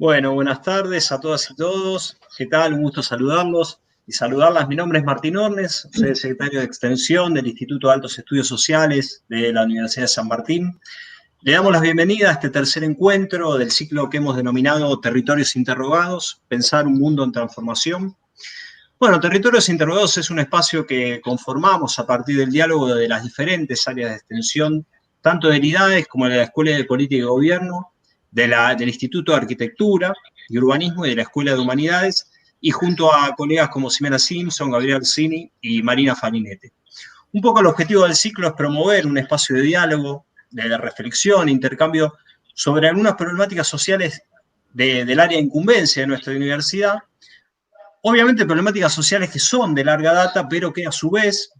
Bueno, buenas tardes a todas y todos. ¿Qué tal? Un gusto saludarlos y saludarlas. Mi nombre es Martín Ornes, soy el secretario de Extensión del Instituto de Altos Estudios Sociales de la Universidad de San Martín. Le damos la bienvenida a este tercer encuentro del ciclo que hemos denominado Territorios Interrogados, Pensar un Mundo en Transformación. Bueno, Territorios Interrogados es un espacio que conformamos a partir del diálogo de las diferentes áreas de extensión, tanto de IDAES como de la Escuela de Política y Gobierno, del Instituto de Arquitectura y Urbanismo y de la Escuela de Humanidades, y junto a colegas como Ximena Simpson, Gabriel Arsini y Marina Farinete. Un poco el objetivo del ciclo es promover un espacio de diálogo, de reflexión, intercambio sobre algunas problemáticas sociales del área de incumbencia de nuestra universidad. Obviamente problemáticas sociales que son de larga data, pero que a su vez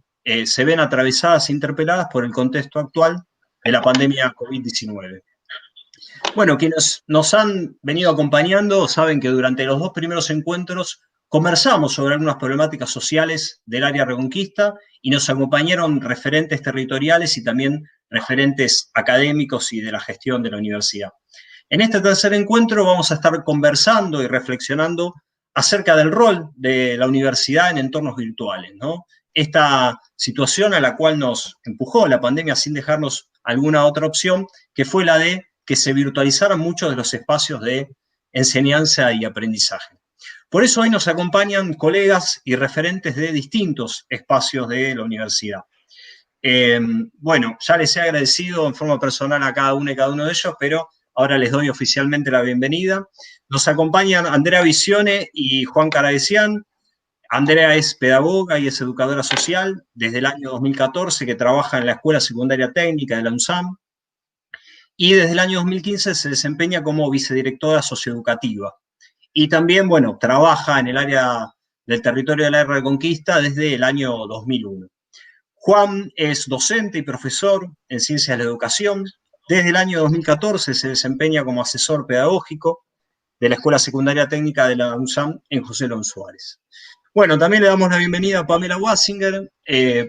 se ven atravesadas e interpeladas por el contexto actual de la pandemia COVID-19. Bueno, quienes nos han venido acompañando saben que durante los dos primeros encuentros conversamos sobre algunas problemáticas sociales del área Reconquista y nos acompañaron referentes territoriales y también referentes académicos y de la gestión de la universidad. En este tercer encuentro vamos a estar conversando y reflexionando acerca del rol de la universidad en entornos virtuales, ¿no? Esta situación a la cual nos empujó la pandemia sin dejarnos alguna otra opción, que fue la de que se virtualizaran muchos de los espacios de enseñanza y aprendizaje. Por eso hoy nos acompañan colegas y referentes de distintos espacios de la universidad. Bueno, ya les he agradecido en forma personal a cada uno y cada uno de ellos, pero ahora les doy oficialmente la bienvenida. Nos acompañan Andrea Visione y Juan Caradesian. Andrea es pedagoga y es educadora social desde el año 2014 que trabaja en la Escuela Secundaria Técnica de la UNSAM y desde el año 2015 se desempeña como vicedirectora socioeducativa. Y también, bueno, trabaja en el área del territorio de la Reconquista desde el año 2001. Juan es docente y profesor en Ciencias de la Educación. Desde el año 2014 se desempeña como asesor pedagógico de la Escuela Secundaria Técnica de la UNSAM en José León Suárez. Bueno, también le damos la bienvenida a Pamela Wasinger.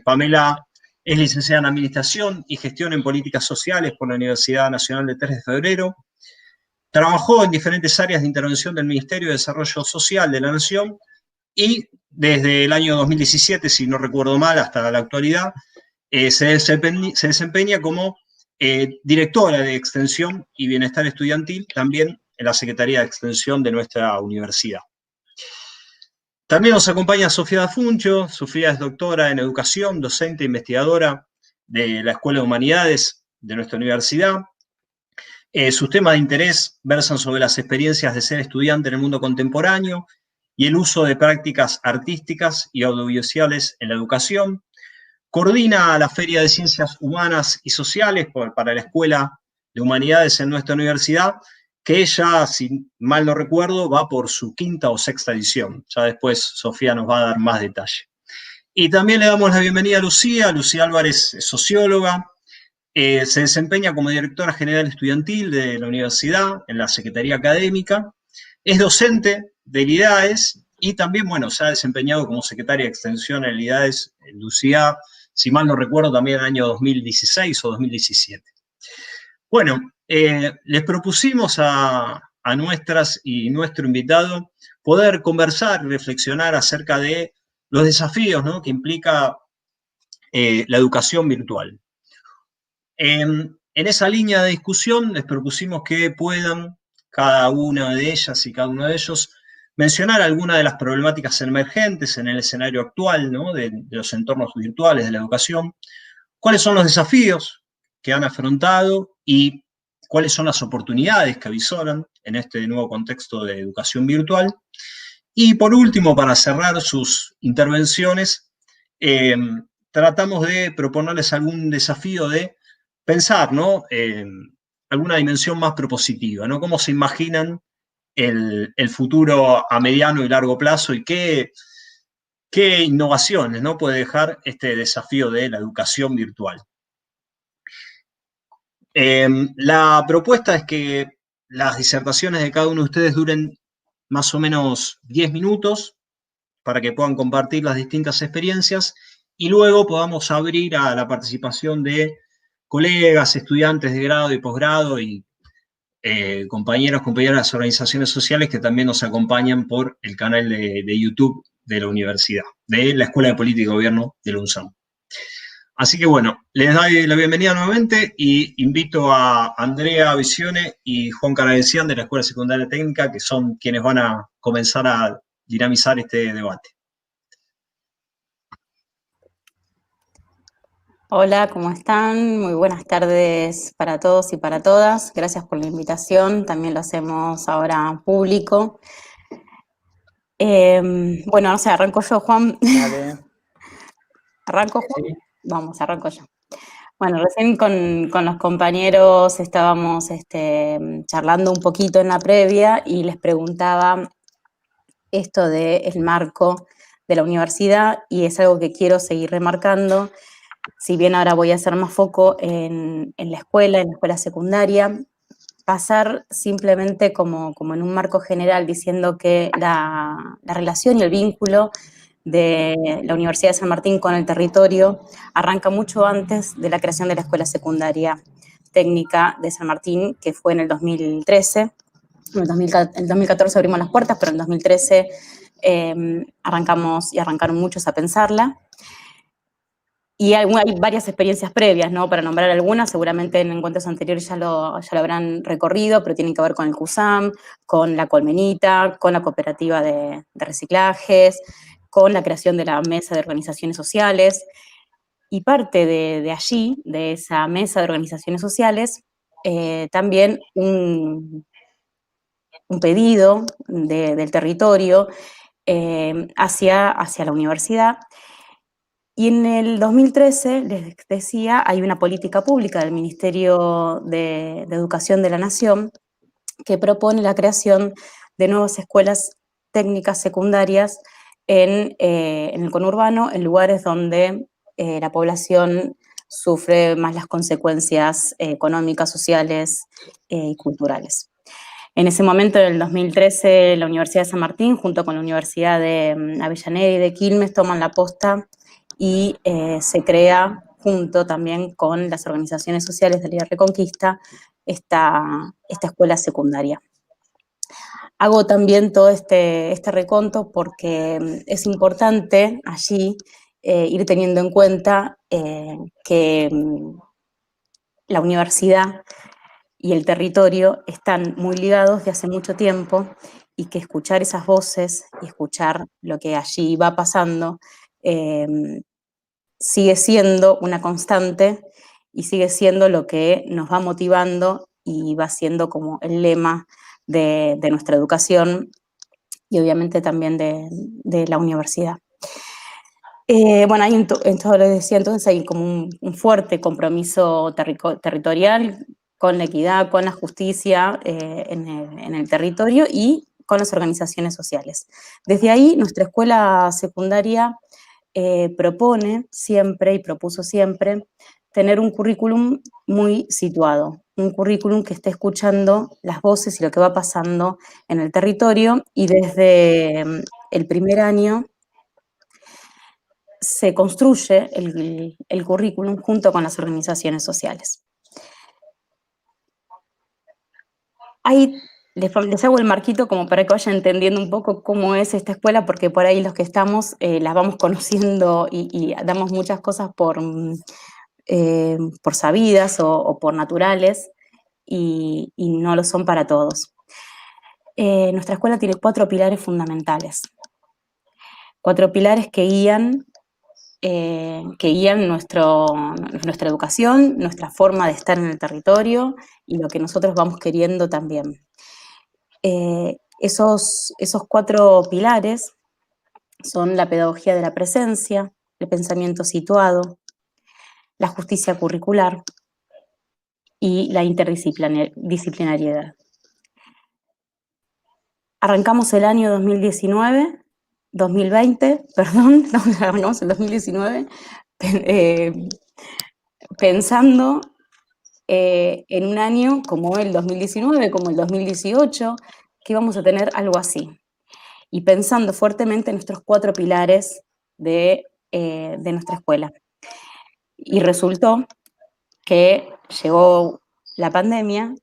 Pamela es licenciada en Administración y Gestión en Políticas Sociales por la Universidad Nacional de 3 de Febrero. Trabajó en diferentes áreas de intervención del Ministerio de Desarrollo Social de la Nación y desde el año 2017, si no recuerdo mal, hasta la actualidad, se desempeña como directora de Extensión y Bienestar Estudiantil, también en la Secretaría de Extensión de nuestra universidad. También nos acompaña Sofía Funcho. Sofía es doctora en Educación, docente e investigadora de la Escuela de Humanidades de nuestra universidad. Sus temas de interés versan sobre las experiencias de ser estudiante en el mundo contemporáneo y el uso de prácticas artísticas y audiovisuales en la educación. Coordina la Feria de Ciencias Humanas y Sociales para la Escuela de Humanidades en nuestra universidad, que ya, si mal no recuerdo, va por su quinta o sexta edición. Ya después Sofía nos va a dar más detalle. Y también le damos la bienvenida a Lucía. Lucía Álvarez es socióloga, se desempeña como directora general estudiantil de la universidad en la Secretaría Académica, es docente del IDAES y también, bueno, se ha desempeñado como secretaria de extensión en el IDAES, Lucía, si mal no recuerdo, también en el año 2016 o 2017. Bueno, les propusimos a nuestras y nuestro invitado poder conversar y reflexionar acerca de los desafíos, ¿no?, que implica la educación virtual. En esa línea de discusión les propusimos que puedan cada una de ellas y cada uno de ellos mencionar algunas de las problemáticas emergentes en el escenario actual, ¿no?, de los entornos virtuales de la educación, cuáles son los desafíos que han afrontado y cuáles son las oportunidades que avisoran en este nuevo contexto de educación virtual. Y por último, para cerrar sus intervenciones, tratamos de proponerles algún desafío de pensar, ¿no?, alguna dimensión más propositiva, ¿no? ¿Cómo se imaginan el futuro a mediano y largo plazo y qué innovaciones, ¿no?, puede dejar este desafío de la educación virtual? La propuesta es que las disertaciones de cada uno de ustedes duren más o menos 10 minutos para que puedan compartir las distintas experiencias y luego podamos abrir a la participación de colegas, estudiantes de grado y posgrado y compañeros, compañeras de las organizaciones sociales que también nos acompañan por el canal de YouTube de la universidad, de la Escuela de Política y Gobierno de la UNSAM. Así que bueno, les doy la bienvenida nuevamente y invito a Andrea Visione y Juan Caravesian de la Escuela Secundaria Técnica, que son quienes van a comenzar a dinamizar este debate. Hola, ¿cómo están? Muy buenas tardes para todos y para todas. Gracias por la invitación. También lo hacemos ahora público. Bueno, no sé, arranco yo, Juan. Dale. ¿Arranco, Juan? Sí. Vamos, arranco yo. Bueno, recién con los compañeros estábamos charlando un poquito en la previa y les preguntaba esto del marco de la universidad, y es algo que quiero seguir remarcando. Si bien ahora voy a hacer más foco en la escuela secundaria, pasar simplemente como en un marco general diciendo que la relación y el vínculo de la Universidad de San Martín con el territorio arranca mucho antes de la creación de la Escuela Secundaria Técnica de San Martín, que fue en el 2013. En el 2014 abrimos las puertas, pero en el 2013 arrancamos y arrancaron muchos a pensarla. Y hay varias experiencias previas, ¿no? Para nombrar algunas, seguramente en encuentros anteriores ya lo habrán recorrido, pero tienen que ver con el CUSAM, con la Colmenita, con la cooperativa de reciclajes, con la creación de la mesa de organizaciones sociales. Y parte de allí, de esa mesa de organizaciones sociales, también un pedido del territorio hacia la universidad. Y en el 2013, les decía, hay una política pública del Ministerio de Educación de la Nación que propone la creación de nuevas escuelas técnicas secundarias en el conurbano, en lugares donde la población sufre más las consecuencias económicas, sociales y culturales. En ese momento, en el 2013, la Universidad de San Martín, junto con la Universidad de Avellaneda y de Quilmes, toman la posta y se crea, junto también con las organizaciones sociales de la Reconquista, esta escuela secundaria. Hago también todo este reconto porque es importante allí ir teniendo en cuenta que la universidad y el territorio están muy ligados de hace mucho tiempo, y que escuchar esas voces y escuchar lo que allí va pasando sigue siendo una constante y sigue siendo lo que nos va motivando y va siendo como el lema de nuestra educación y obviamente también de la universidad. Bueno, hay en todo lo que decía, entonces hay como un fuerte compromiso territorial con la equidad, con la justicia en el territorio y con las organizaciones sociales. Desde ahí, nuestra escuela secundaria propone siempre y propuso siempre tener un currículum muy situado, un currículum que esté escuchando las voces y lo que va pasando en el territorio, y desde el primer año se construye el currículum junto con las organizaciones sociales. Ahí les hago el marquito como para que vayan entendiendo un poco cómo es esta escuela, porque por ahí los que estamos las vamos conociendo y damos muchas cosas por sabidas o por naturales, y no lo son para todos. Nuestra escuela tiene 4 pilares fundamentales. 4 pilares que guían nuestra educación, nuestra forma de estar en el territorio y lo que nosotros vamos queriendo también. Esos 4 pilares son la pedagogía de la presencia, el pensamiento situado, la justicia curricular y la interdisciplinariedad. Arrancamos el año 2020, arrancamos el 2019 pensando en un año como el 2019, como el 2018, que íbamos a tener algo así. Y pensando fuertemente en nuestros 4 pilares de nuestra escuela. Y resultó que llegó la pandemia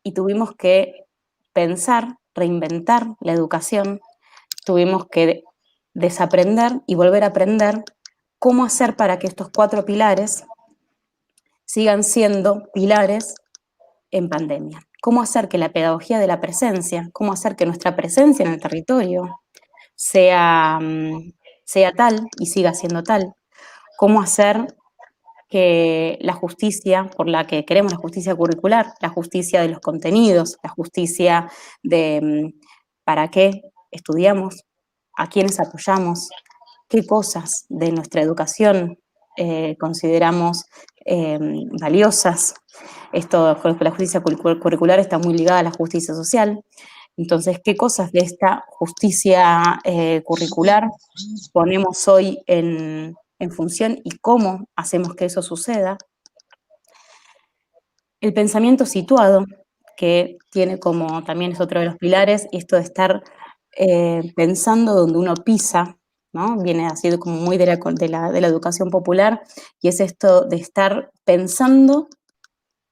y tuvimos que pensar, reinventar la educación, tuvimos que desaprender y volver a aprender cómo hacer para que estos 4 pilares sigan siendo pilares en pandemia. Cómo hacer que la pedagogía de la presencia, cómo hacer que nuestra presencia en el territorio sea tal y siga siendo tal. Cómo hacer que la justicia por la que queremos, la justicia curricular, la justicia de los contenidos, la justicia de para qué estudiamos, a quiénes apoyamos, qué cosas de nuestra educación consideramos valiosas. Esto, la justicia curricular está muy ligada a la justicia social. Entonces, ¿qué cosas de esta justicia curricular ponemos hoy en función y cómo hacemos que eso suceda? El pensamiento situado, que tiene como, también es otro de los pilares, y esto de estar pensando donde uno pisa, ¿no? Viene así como muy de la educación popular, y es esto de estar pensando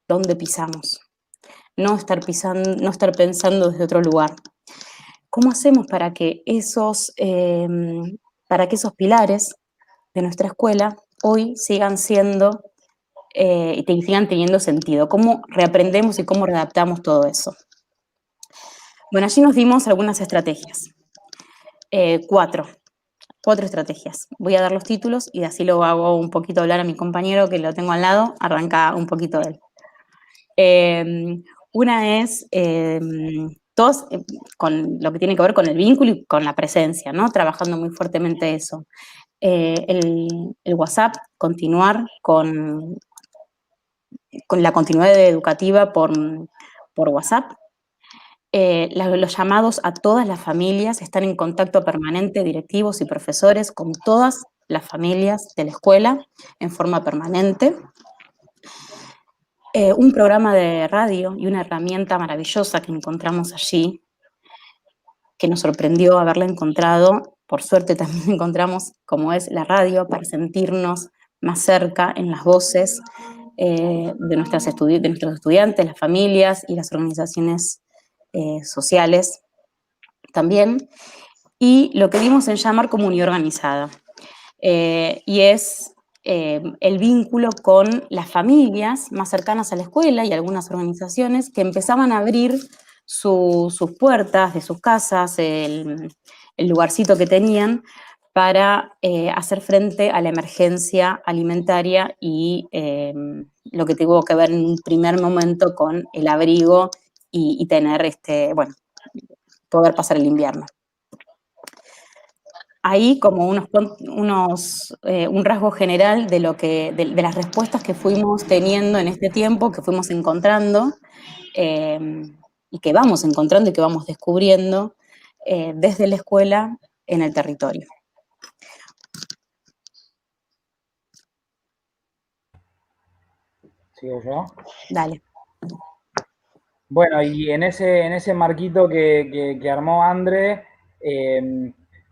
dónde pisamos, no estar pensando desde otro lugar. ¿Cómo hacemos para que esos pilares de nuestra escuela hoy sigan siendo y sigan teniendo sentido? ¿Cómo reaprendemos y cómo readaptamos todo eso? Bueno, allí nos dimos algunas estrategias. 4 estrategias. Voy a dar los títulos y así lo hago un poquito hablar a mi compañero que lo tengo al lado, arranca un poquito de él. Una es todos con lo que tiene que ver con el vínculo y con la presencia, ¿no? Trabajando muy fuertemente eso. El WhatsApp, continuar con la continuidad educativa por WhatsApp. Los llamados a todas las familias, están en contacto permanente, directivos y profesores, con todas las familias de la escuela en forma permanente. Un programa de radio y una herramienta maravillosa que encontramos allí, que nos sorprendió haberla encontrado, por suerte también encontramos, como es la radio, para sentirnos más cerca en las voces de nuestros estudiantes, las familias y las organizaciones sociales también, y lo que dimos en llamar comunidad organizada, y es el vínculo con las familias más cercanas a la escuela y algunas organizaciones que empezaban a abrir sus puertas de sus casas, el lugarcito que tenían, para hacer frente a la emergencia alimentaria y lo que tuvo que ver en un primer momento con el abrigo y tener, poder pasar el invierno. Ahí como un rasgo general de las respuestas que fuimos teniendo en este tiempo, que fuimos encontrando y que vamos encontrando y que vamos descubriendo desde la escuela en el territorio. ¿Sigo yo? Dale. Bueno, y en ese marquito que armó André,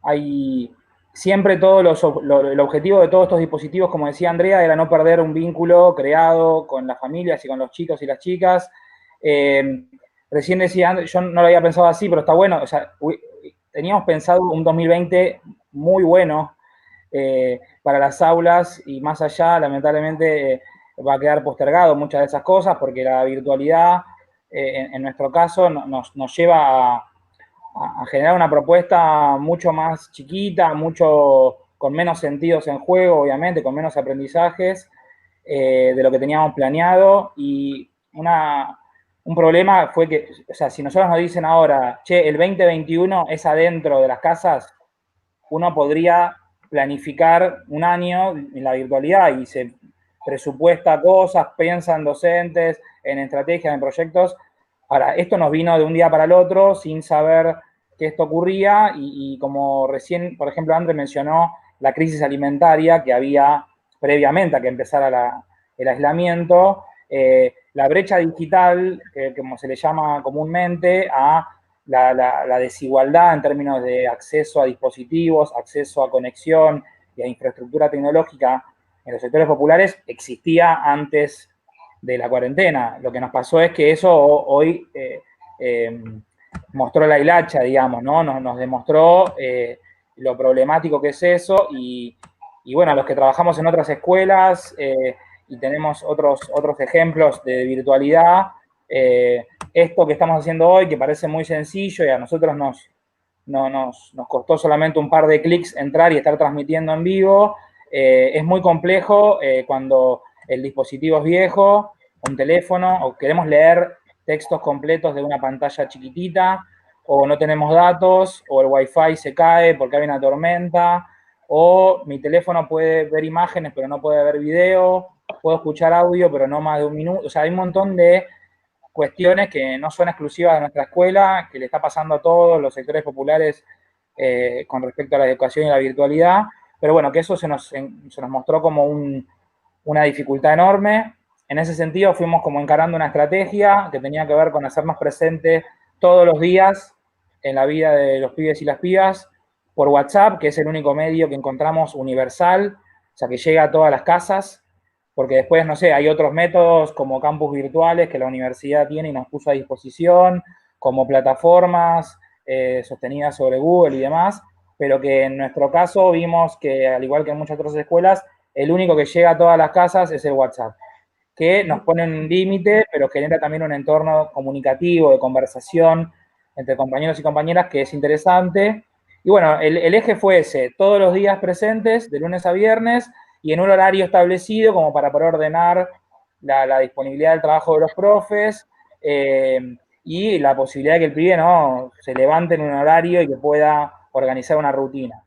hay siempre el objetivo de todos estos dispositivos, como decía Andrea, era no perder un vínculo creado con las familias y con los chicos y las chicas. Recién decía André, yo no lo había pensado así, pero está bueno. O sea, teníamos pensado un 2020 muy bueno para las aulas, y más allá, lamentablemente, va a quedar postergado muchas de esas cosas porque la virtualidad, en nuestro caso, nos lleva a generar una propuesta mucho más chiquita, con menos sentidos en juego, obviamente, con menos aprendizajes de lo que teníamos planeado. Y un problema fue que, o sea, si nosotros nos dicen ahora, che, el 2021 es adentro de las casas, uno podría planificar un año en la virtualidad y se presupuesta cosas, piensa en docentes, en estrategias, en proyectos. Ahora, esto nos vino de un día para el otro sin saber que esto ocurría, y como recién, por ejemplo, André mencionó la crisis alimentaria que había previamente a que empezara el aislamiento, la brecha digital, como se le llama comúnmente, a la desigualdad en términos de acceso a dispositivos, acceso a conexión y a infraestructura tecnológica en los sectores populares existía antes de la cuarentena. Lo que nos pasó es que eso hoy mostró la hilacha, digamos, ¿no? Nos demostró lo problemático que es eso y bueno, los que trabajamos en otras escuelas y tenemos otros ejemplos de virtualidad, esto que estamos haciendo hoy, que parece muy sencillo y a nosotros nos costó solamente un par de clics entrar y estar transmitiendo en vivo, es muy complejo cuando el dispositivo es viejo, un teléfono, o queremos leer textos completos de una pantalla chiquitita, o no tenemos datos, o el Wi-Fi se cae porque hay una tormenta, o mi teléfono puede ver imágenes pero no puede ver video, puedo escuchar audio pero no más de un minuto. O sea, hay un montón de cuestiones que no son exclusivas de nuestra escuela, que le está pasando a todos los sectores populares con respecto a la educación y la virtualidad, pero bueno, que eso se nos mostró como una dificultad enorme. En ese sentido fuimos como encarando una estrategia que tenía que ver con hacernos presentes todos los días en la vida de los pibes y las pibas por WhatsApp, que es el único medio que encontramos universal, o sea, que llega a todas las casas, porque después, no sé, hay otros métodos como campus virtuales que la universidad tiene y nos puso a disposición, como plataformas sostenidas sobre Google y demás, pero que en nuestro caso vimos que, al igual que en muchas otras escuelas, el único que llega a todas las casas es el WhatsApp, que nos pone un límite, pero genera también un entorno comunicativo, de conversación entre compañeros y compañeras que es interesante. Y bueno, el eje fue ese, todos los días presentes, de lunes a viernes, y en un horario establecido como para poder ordenar la disponibilidad del trabajo de los profes y la posibilidad de que el pibe no se levante en un horario y que pueda organizar una rutina.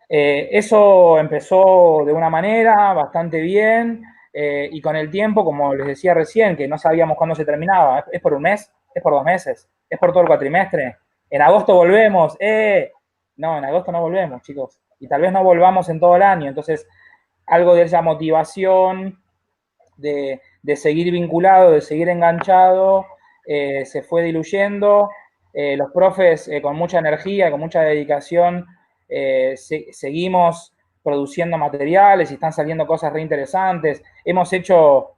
Eso empezó de una manera bastante bien y con el tiempo, como les decía recién, que no sabíamos cuándo se terminaba, ¿es por un mes? ¿Es por 2 meses? ¿Es por todo el cuatrimestre? ¿En agosto volvemos? No, en agosto no volvemos, chicos. Y tal vez no volvamos en todo el año. Entonces, algo de esa motivación de seguir vinculado, de seguir enganchado, se fue diluyendo. Los profes con mucha energía, con mucha dedicación, seguimos produciendo materiales y están saliendo cosas re interesantes. Hemos hecho,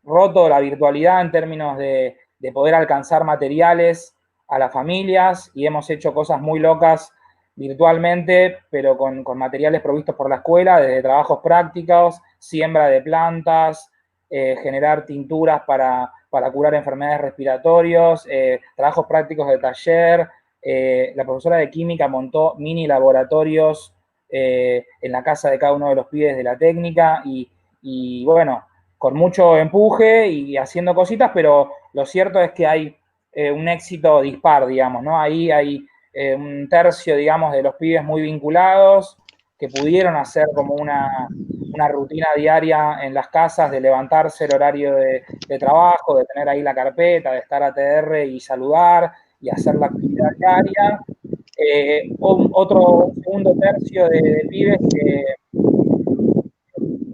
roto la virtualidad en términos de poder alcanzar materiales a las familias y hemos hecho cosas muy locas virtualmente, pero con materiales provistos por la escuela, desde trabajos prácticos, siembra de plantas, generar tinturas para curar enfermedades respiratorias, trabajos prácticos de taller. La profesora de química montó mini laboratorios en la casa de cada uno de los pibes de la técnica y bueno, con mucho empuje y haciendo cositas, pero lo cierto es que hay un éxito dispar, digamos, ¿no? Ahí hay un tercio, digamos, de los pibes muy vinculados, que pudieron hacer como una rutina diaria en las casas, de levantarse el horario de trabajo, de tener ahí la carpeta, de estar ATR y saludar y hacer la actividad diaria. Otro segundo tercio de pibes que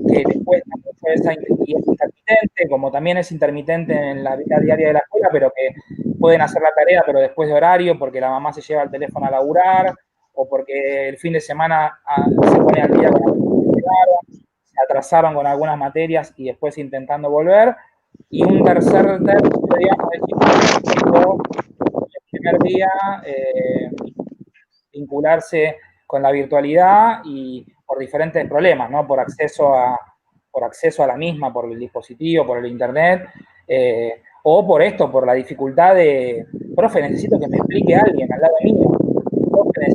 les cuesta mucho esa, y es intermitente, como también es intermitente en la vida diaria de la escuela, pero que pueden hacer la tarea, pero después de horario, porque la mamá se lleva el teléfono a laburar, o porque el fin de semana se pone al día con algunas materias, se atrasaron con algunas materias y después intentando volver. Y un tercer tercio, digamos, el primer día vincularse con la virtualidad y por diferentes problemas, ¿no? Por acceso a la misma, por el dispositivo, por el internet, o por esto, por la dificultad de, profe, necesito que me explique alguien al lado mío, profe,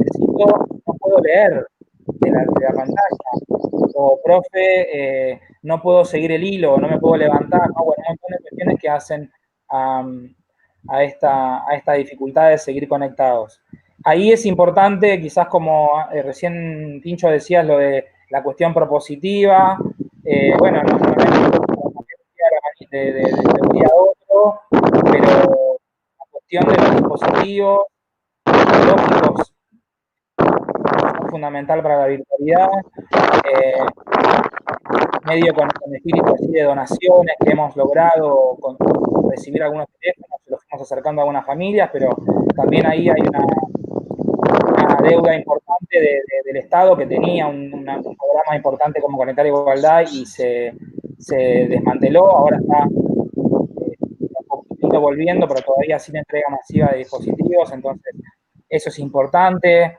no puedo leer de la pantalla, o profe, no puedo seguir el hilo, no me puedo levantar, ¿no? Bueno, un montón de cuestiones que hacen a esta dificultad de seguir conectados. Ahí es importante, quizás como recién Tincho decías, lo de la cuestión propositiva. Bueno, no es de un día a otro, pero la cuestión de los dispositivos tecnológicos es fundamental para la virtualidad. Medio con espíritu así de donaciones que hemos logrado recibir algunos teléfonos, los fuimos acercando a algunas familias, pero también ahí hay una deuda importante del Estado que tenía un programa importante como Conectar Igualdad y se se desmanteló, ahora está un poquito volviendo, pero todavía sin entrega masiva de dispositivos, entonces eso es importante.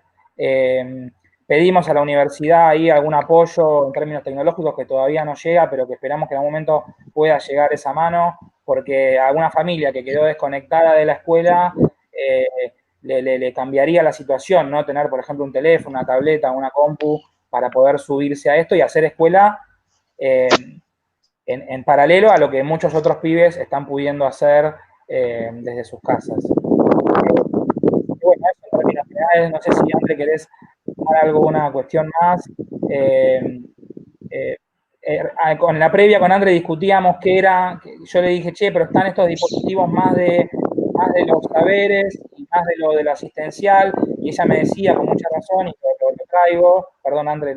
Pedimos a la universidad ahí algún apoyo en términos tecnológicos que todavía no llega, pero que esperamos que en algún momento pueda llegar esa mano, porque a alguna familia que quedó desconectada de la escuela le cambiaría la situación, ¿no? Tener, por ejemplo, un teléfono, una tableta, una compu para poder subirse a esto y hacer escuela en paralelo a lo que muchos otros pibes están pudiendo hacer desde sus casas. Bueno, eso en términos generales, no sé si André querés tomar alguna cuestión más. Con la previa con André discutíamos qué era, yo le dije, che, pero están estos dispositivos más de los saberes y más de lo asistencial, y ella me decía con mucha razón, y lo traigo, perdón André,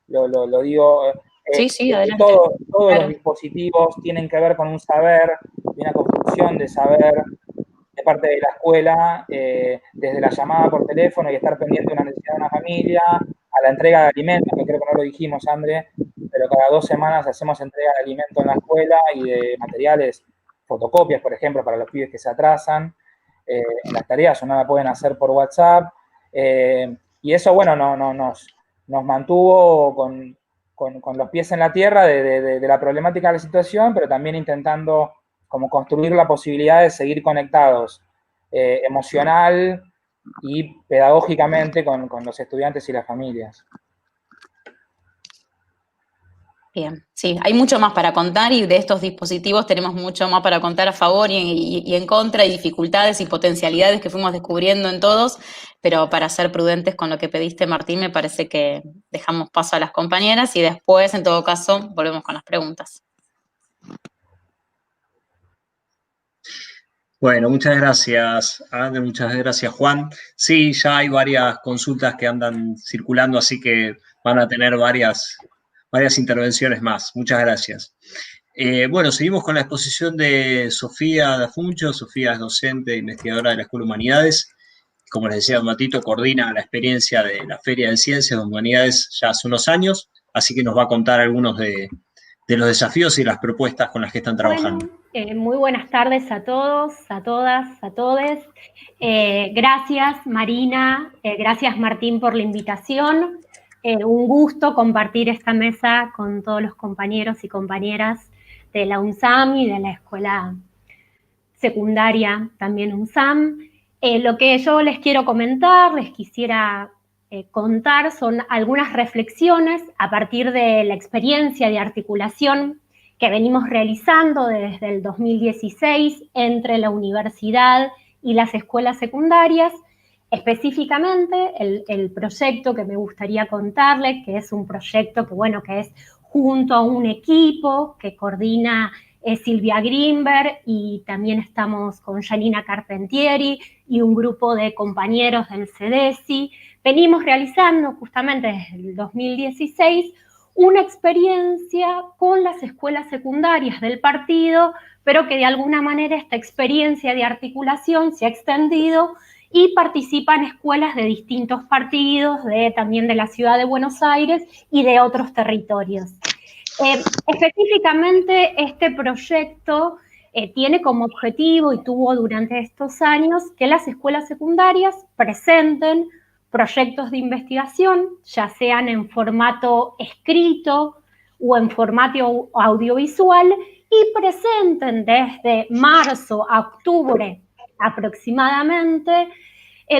lo digo, Sí, adelante. todos Claro. los dispositivos tienen que ver con un saber, una construcción de saber de parte de la escuela, desde la llamada por teléfono y estar pendiente de una necesidad de una familia, a la entrega de alimentos, que creo que no lo dijimos, André, pero cada 2 semanas hacemos entrega de alimentos en la escuela y de materiales, fotocopias, por ejemplo, para los pibes que se atrasan en las tareas o no la pueden hacer por WhatsApp. Y eso, bueno, nos mantuvo con los pies en la tierra de la problemática de la situación, pero también intentando como construir la posibilidad de seguir conectados emocional y pedagógicamente con los estudiantes y las familias. Bien, sí, hay mucho más para contar y de estos dispositivos tenemos mucho más para contar a favor y en contra, y dificultades y potencialidades que fuimos descubriendo en todos, pero para ser prudentes con lo que pediste, Martín, me parece que dejamos paso a las compañeras y después, en todo caso, volvemos con las preguntas. Bueno, muchas gracias, André, muchas gracias, Juan. Sí, ya hay varias consultas que andan circulando, así que van a tener varias intervenciones más. Muchas gracias. Bueno, seguimos con la exposición de Sofía Dafuncho. Sofía es docente e investigadora de la Escuela de Humanidades. Como les decía, Matito coordina la experiencia de la Feria de Ciencias de Humanidades ya hace unos años, así que nos va a contar algunos de los desafíos y las propuestas con las que están trabajando. Bueno, muy buenas tardes a todos, a todas, a todes. Gracias, Marina, gracias, Martín, por la invitación. Un gusto compartir esta mesa con todos los compañeros y compañeras de la UNSAM y de la escuela secundaria, también UNSAM. Lo que yo les quiero comentar, les quisiera contar, son algunas reflexiones a partir de la experiencia de articulación que venimos realizando desde el 2016 entre la universidad y las escuelas secundarias. Específicamente, el proyecto que me gustaría contarles, que es un proyecto que es junto a un equipo que coordina Silvia Grimberg, y también estamos con Janina Carpentieri y un grupo de compañeros del CEDESI. Venimos realizando justamente desde el 2016 una experiencia con las escuelas secundarias del partido, pero que de alguna manera esta experiencia de articulación se ha extendido y participan escuelas de distintos partidos, también de la ciudad de Buenos Aires y de otros territorios. Específicamente este proyecto tiene como objetivo, y tuvo durante estos años, que las escuelas secundarias presenten proyectos de investigación, ya sean en formato escrito o en formato audiovisual, y presenten desde marzo a octubre aproximadamente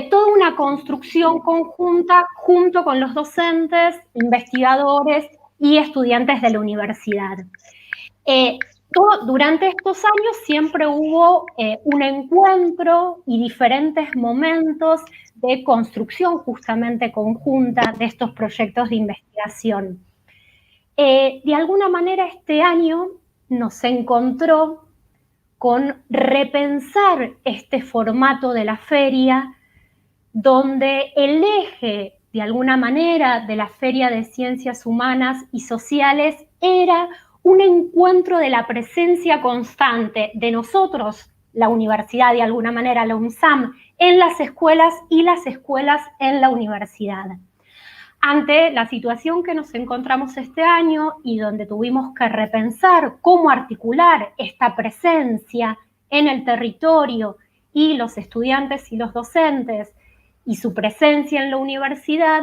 toda una construcción conjunta junto con los docentes, investigadores y estudiantes de la universidad. Durante estos años siempre hubo un encuentro y diferentes momentos de construcción justamente conjunta de estos proyectos de investigación. De alguna manera este año nos encontró con repensar este formato de la feria, donde el eje, de alguna manera, de la Feria de Ciencias Humanas y Sociales era un encuentro de la presencia constante de nosotros, la universidad, de alguna manera, la UNSAM, en las escuelas y las escuelas en la universidad. Ante la situación que nos encontramos este año y donde tuvimos que repensar cómo articular esta presencia en el territorio y los estudiantes y los docentes y su presencia en la universidad,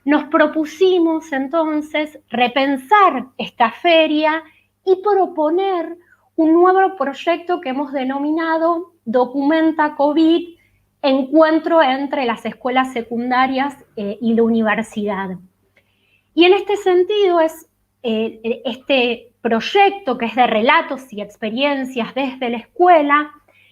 nos propusimos entonces repensar esta feria y proponer un nuevo proyecto que hemos denominado Documenta COVID, encuentro entre las escuelas secundarias y la universidad. Y en este sentido es este proyecto que es de relatos y experiencias desde la escuela,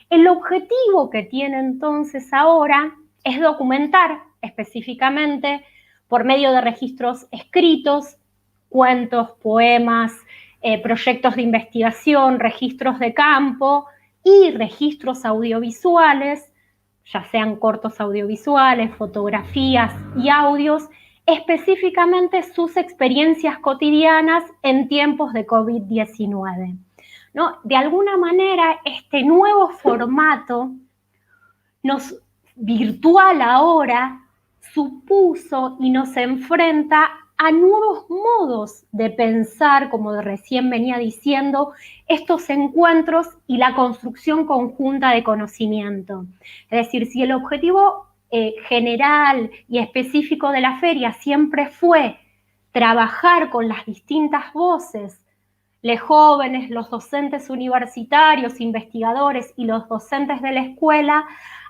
el objetivo que tiene entonces ahora es documentar específicamente por medio de registros escritos, cuentos, poemas, proyectos de investigación, registros de campo y registros audiovisuales, ya sean cortos audiovisuales, fotografías y audios, específicamente sus experiencias cotidianas en tiempos de COVID-19. ¿No? De alguna manera, este nuevo formato virtual ahora supuso y nos enfrenta a nuevos modos de pensar, como recién venía diciendo, estos encuentros y la construcción conjunta de conocimiento. Es decir, si el objetivo general y específico de la feria siempre fue trabajar con las distintas voces, los jóvenes, los docentes universitarios, investigadores y los docentes de la escuela,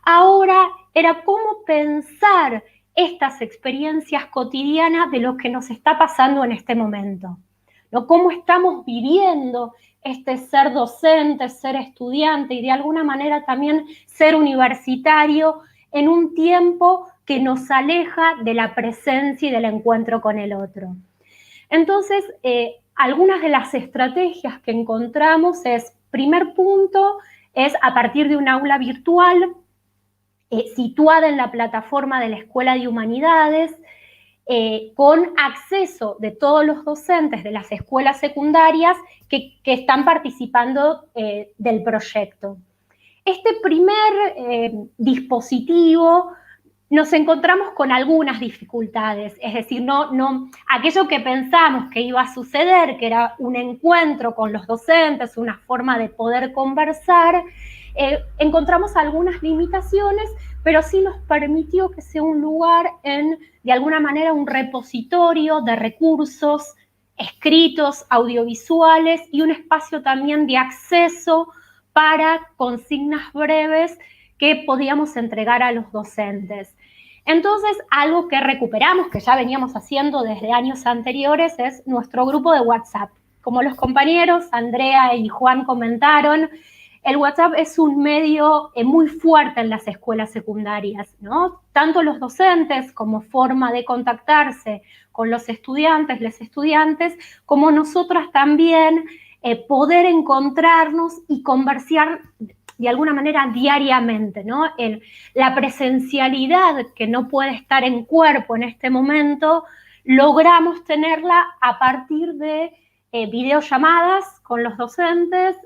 ahora era cómo pensar estas experiencias cotidianas de lo que nos está pasando en este momento, ¿no? Cómo estamos viviendo este ser docente, ser estudiante y de alguna manera también ser universitario en un tiempo que nos aleja de la presencia y del encuentro con el otro. Entonces, algunas de las estrategias que encontramos es, primer punto, es a partir de un aula virtual situada en la plataforma de la Escuela de Humanidades, con acceso de todos los docentes de las escuelas secundarias que están participando del proyecto. Este primer dispositivo nos encontramos con algunas dificultades, es decir, aquello que pensamos que iba a suceder, que era un encuentro con los docentes, una forma de poder conversar, encontramos algunas limitaciones, pero sí nos permitió que sea un lugar de alguna manera, un repositorio de recursos escritos, audiovisuales y un espacio también de acceso para consignas breves que podíamos entregar a los docentes. Entonces, algo que recuperamos, que ya veníamos haciendo desde años anteriores, es nuestro grupo de WhatsApp. Como los compañeros Andrea y Juan comentaron, el WhatsApp es un medio muy fuerte en las escuelas secundarias, ¿no? Tanto los docentes como forma de contactarse con los estudiantes, las estudiantes, como nosotras también poder encontrarnos y conversar de alguna manera diariamente, ¿no? La presencialidad que no puede estar en cuerpo en este momento, logramos tenerla a partir de videollamadas con los docentes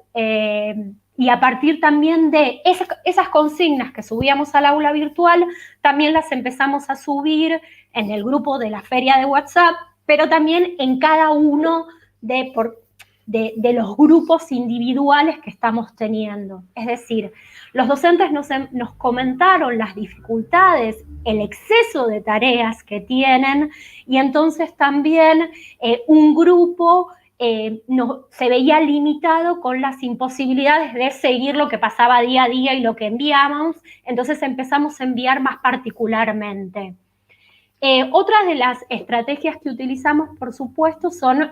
y a partir también de esas consignas que subíamos al aula virtual, también las empezamos a subir en el grupo de la feria de WhatsApp, pero también en cada uno de los grupos individuales que estamos teniendo. Es decir, los docentes nos comentaron las dificultades, el exceso de tareas que tienen y entonces también un grupo se veía limitado con las imposibilidades de seguir lo que pasaba día a día y lo que enviábamos, entonces empezamos a enviar más particularmente. Otras de las estrategias que utilizamos, por supuesto, son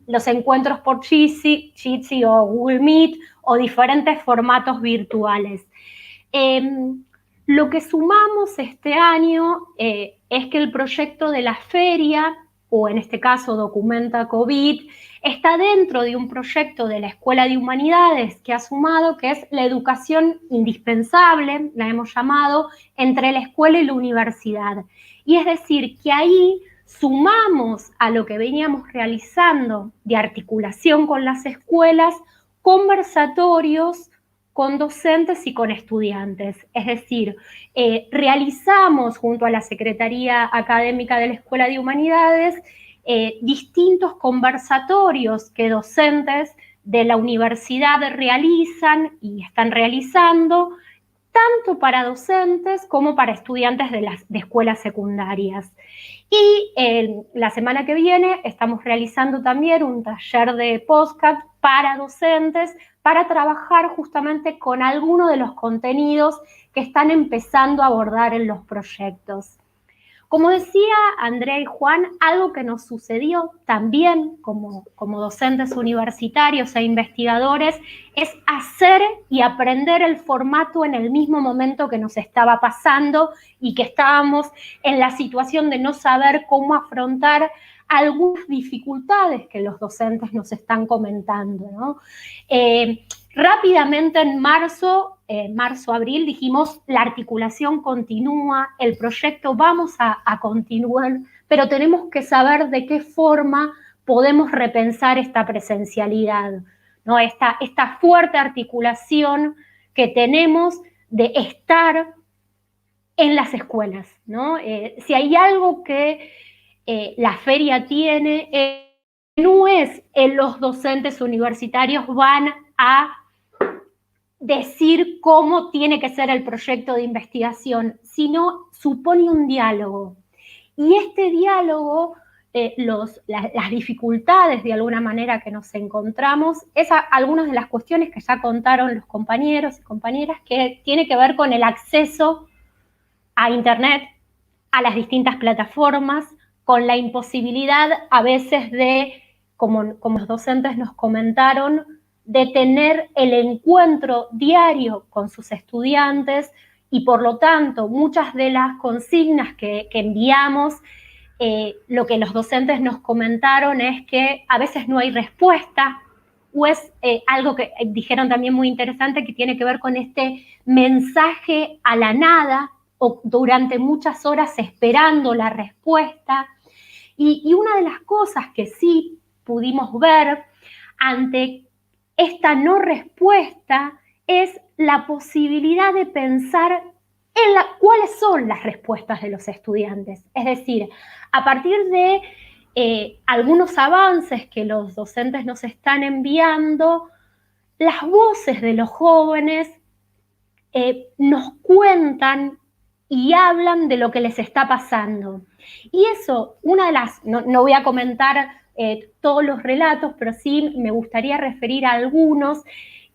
los encuentros por Jitsi o Google Meet o diferentes formatos virtuales. Lo que sumamos este año es que el proyecto de la feria, o en este caso Documenta COVID, está dentro de un proyecto de la Escuela de Humanidades que ha sumado, que es la educación indispensable, la hemos llamado, entre la escuela y la universidad. Y es decir, que ahí sumamos a lo que veníamos realizando de articulación con las escuelas, conversatorios con docentes y con estudiantes. Es decir, realizamos junto a la Secretaría Académica de la Escuela de Humanidades distintos conversatorios que docentes de la universidad realizan y están realizando, tanto para docentes como para estudiantes de escuelas secundarias. Y la semana que viene estamos realizando también un taller de podcast para docentes para trabajar justamente con algunos de los contenidos que están empezando a abordar en los proyectos. Como decía Andrea y Juan, algo que nos sucedió también como docentes universitarios e investigadores es hacer y aprender el formato en el mismo momento que nos estaba pasando y que estábamos en la situación de no saber cómo afrontar algunas dificultades que los docentes nos están comentando, ¿no? Rápidamente en marzo-abril dijimos, la articulación continúa, el proyecto vamos a continuar, pero tenemos que saber de qué forma podemos repensar esta presencialidad, ¿no? Esta fuerte articulación que tenemos de estar en las escuelas, ¿no? Si hay algo que la feria tiene, no es los docentes universitarios van a decir cómo tiene que ser el proyecto de investigación, sino supone un diálogo. Y este diálogo, las dificultades de alguna manera que nos encontramos, es algunas de las cuestiones que ya contaron los compañeros y compañeras, que tiene que ver con el acceso a Internet, a las distintas plataformas, con la imposibilidad a veces de, como los docentes nos comentaron, de tener el encuentro diario con sus estudiantes y por lo tanto muchas de las consignas que enviamos, lo que los docentes nos comentaron es que a veces no hay respuesta o es algo que dijeron también muy interesante que tiene que ver con este mensaje a la nada o durante muchas horas esperando la respuesta. Y una de las cosas que sí pudimos ver ante esta no respuesta es la posibilidad de pensar en cuáles son las respuestas de los estudiantes. Es decir, a partir de algunos avances que los docentes nos están enviando, las voces de los jóvenes nos cuentan y hablan de lo que les está pasando. Y eso, una de las, no voy a comentar todos los relatos, pero sí me gustaría referir a algunos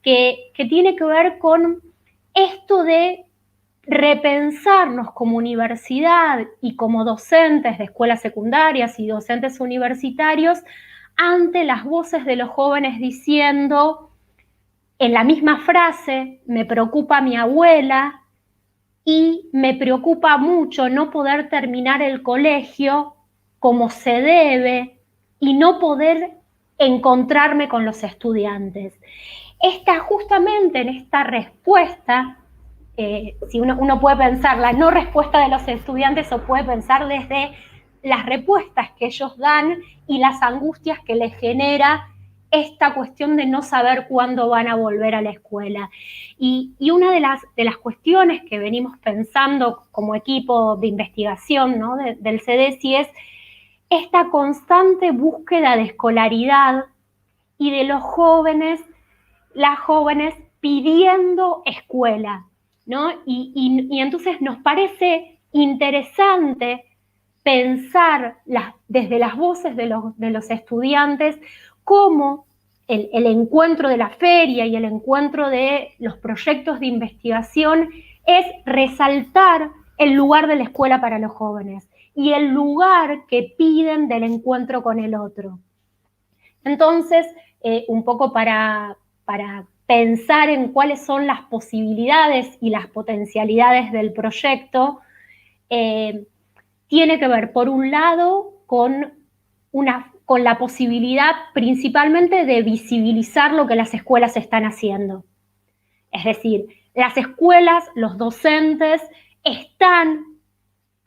que tiene que ver con esto de repensarnos como universidad y como docentes de escuelas secundarias y docentes universitarios ante las voces de los jóvenes diciendo en la misma frase, me preocupa mi abuela y me preocupa mucho no poder terminar el colegio como se debe y no poder encontrarme con los estudiantes. Justamente en esta respuesta, si uno puede pensar la no respuesta de los estudiantes o puede pensar desde las respuestas que ellos dan y las angustias que les genera esta cuestión de no saber cuándo van a volver a la escuela. Y una de las cuestiones que venimos pensando como equipo de investigación, ¿no? del CDESI es esta constante búsqueda de escolaridad y de los jóvenes, las jóvenes pidiendo escuela, ¿no? Y entonces nos parece interesante pensar desde las voces de los estudiantes cómo el encuentro de la feria y el encuentro de los proyectos de investigación es resaltar el lugar de la escuela para los jóvenes y el lugar que piden del encuentro con el otro. Entonces, un poco para pensar en cuáles son las posibilidades y las potencialidades del proyecto, tiene que ver, por un lado, con la posibilidad principalmente de visibilizar lo que las escuelas están haciendo. Es decir, las escuelas, los docentes están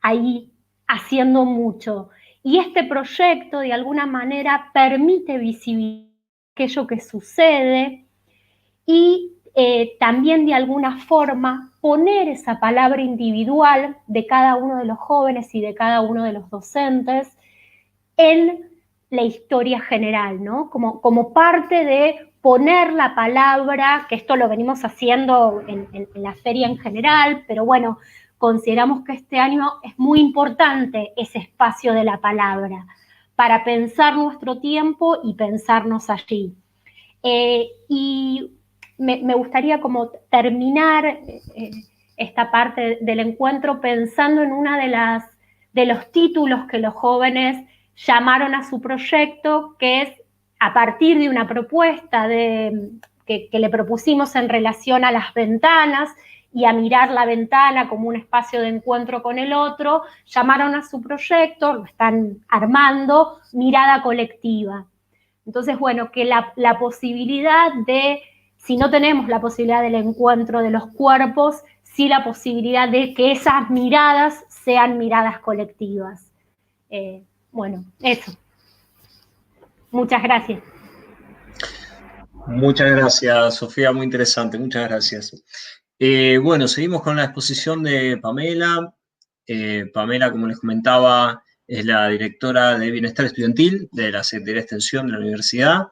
ahí haciendo mucho. Y este proyecto, de alguna manera, permite visibilizar aquello que sucede y también de alguna forma poner esa palabra individual de cada uno de los jóvenes y de cada uno de los docentes en la historia general, ¿no? Como parte de poner la palabra, que esto lo venimos haciendo en la feria en general, pero bueno, consideramos que este año es muy importante ese espacio de la palabra para pensar nuestro tiempo y pensarnos allí. Y me gustaría como terminar esta parte del encuentro pensando en una de los títulos que los jóvenes llamaron a su proyecto, que es a partir de una propuesta que le propusimos en relación a las ventanas y a mirar la ventana como un espacio de encuentro con el otro, llamaron a su proyecto, lo están armando, Mirada Colectiva. Entonces, bueno, que la posibilidad de, si no tenemos la posibilidad del encuentro de los cuerpos, sí la posibilidad de que esas miradas sean miradas colectivas. Bueno, eso. Muchas gracias. Muchas gracias, Sofía, muy interesante, muchas gracias. Bueno, seguimos con la exposición de Pamela. Pamela, como les comentaba, es la directora de Bienestar Estudiantil de la Secretaría de Extensión de la Universidad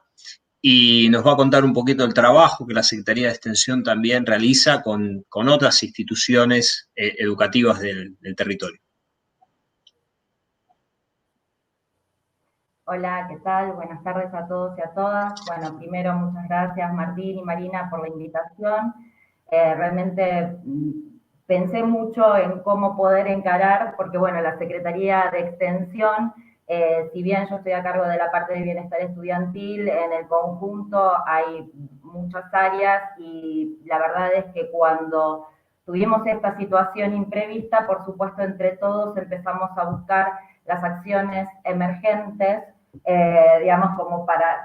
y nos va a contar un poquito el trabajo que la Secretaría de Extensión también realiza con otras instituciones educativas del territorio. Hola, ¿qué tal? Buenas tardes a todos y a todas. Bueno, primero muchas gracias Martín y Marina por la invitación. Realmente pensé mucho en cómo poder encarar, porque bueno, la Secretaría de Extensión, si bien yo estoy a cargo de la parte de bienestar estudiantil, en el conjunto hay muchas áreas y la verdad es que cuando tuvimos esta situación imprevista, por supuesto entre todos empezamos a buscar las acciones emergentes, digamos,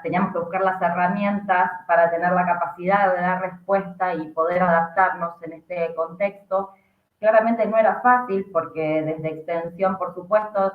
teníamos que buscar las herramientas para tener la capacidad de dar respuesta y poder adaptarnos en este contexto. Claramente no era fácil porque desde Extensión, por supuesto,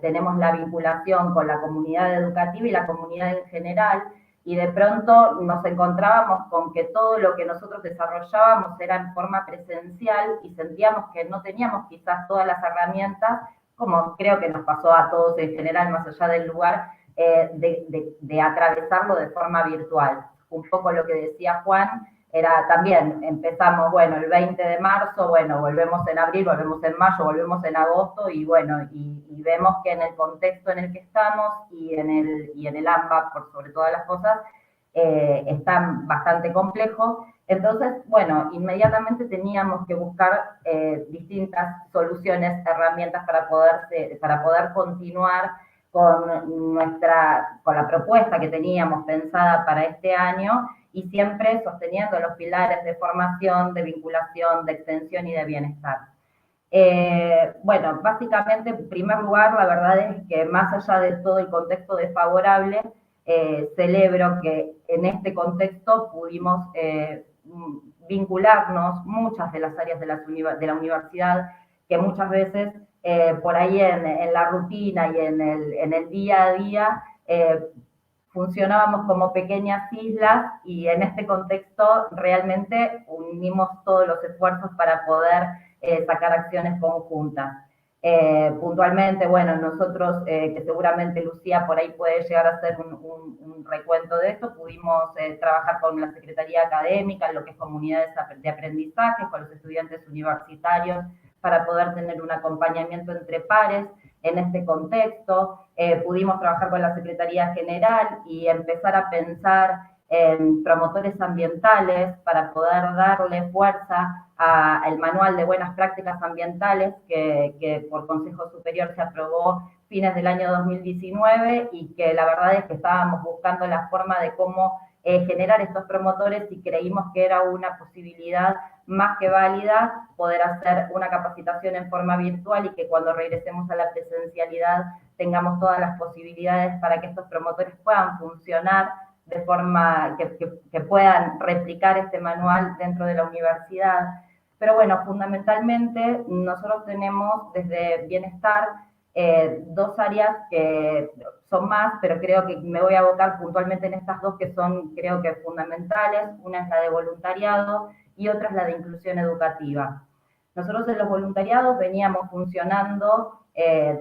tenemos la vinculación con la comunidad educativa y la comunidad en general, y de pronto nos encontrábamos con que todo lo que nosotros desarrollábamos era en forma presencial y sentíamos que no teníamos quizás todas las herramientas, como creo que nos pasó a todos en general, más allá del lugar, de atravesarlo de forma virtual. Un poco lo que decía Juan, era también, empezamos, bueno, el 20 de marzo, bueno, volvemos en abril, volvemos en mayo, volvemos en agosto, y bueno, y vemos que en el contexto en el que estamos y en el AMBA, por sobre todas las cosas, está bastante complejo. Entonces, bueno, inmediatamente teníamos que buscar distintas soluciones, herramientas para poder continuar con la propuesta que teníamos pensada para este año y siempre sosteniendo los pilares de formación, de vinculación, de extensión y de bienestar. Bueno, básicamente, en primer lugar, la verdad es que más allá de todo el contexto desfavorable, celebro que en este contexto pudimos vincularnos muchas de las áreas de la universidad que muchas veces por ahí en la rutina y en el día a día funcionábamos como pequeñas islas, y en este contexto realmente unimos todos los esfuerzos para poder sacar acciones conjuntas. Puntualmente, bueno, nosotros, que seguramente Lucía por ahí puede llegar a hacer un recuento de esto, pudimos trabajar con la Secretaría Académica en lo que es comunidades de aprendizaje, con los estudiantes universitarios, para poder tener un acompañamiento entre pares en este contexto. Pudimos trabajar con la Secretaría General y empezar a pensar en promotores ambientales para poder darle fuerza al manual de buenas prácticas ambientales que por Consejo Superior se aprobó fines del año 2019 y que la verdad es que estábamos buscando la forma de cómo generar estos promotores y creímos que era una posibilidad más que válida poder hacer una capacitación en forma virtual y que cuando regresemos a la presencialidad tengamos todas las posibilidades para que estos promotores puedan funcionar de forma que puedan replicar este manual dentro de la universidad. Pero bueno, fundamentalmente nosotros tenemos desde Bienestar dos áreas que son más, pero creo que me voy a abocar puntualmente en estas dos que son, creo que fundamentales. Una es la de voluntariado y otra es la de inclusión educativa. Nosotros en los voluntariados veníamos funcionando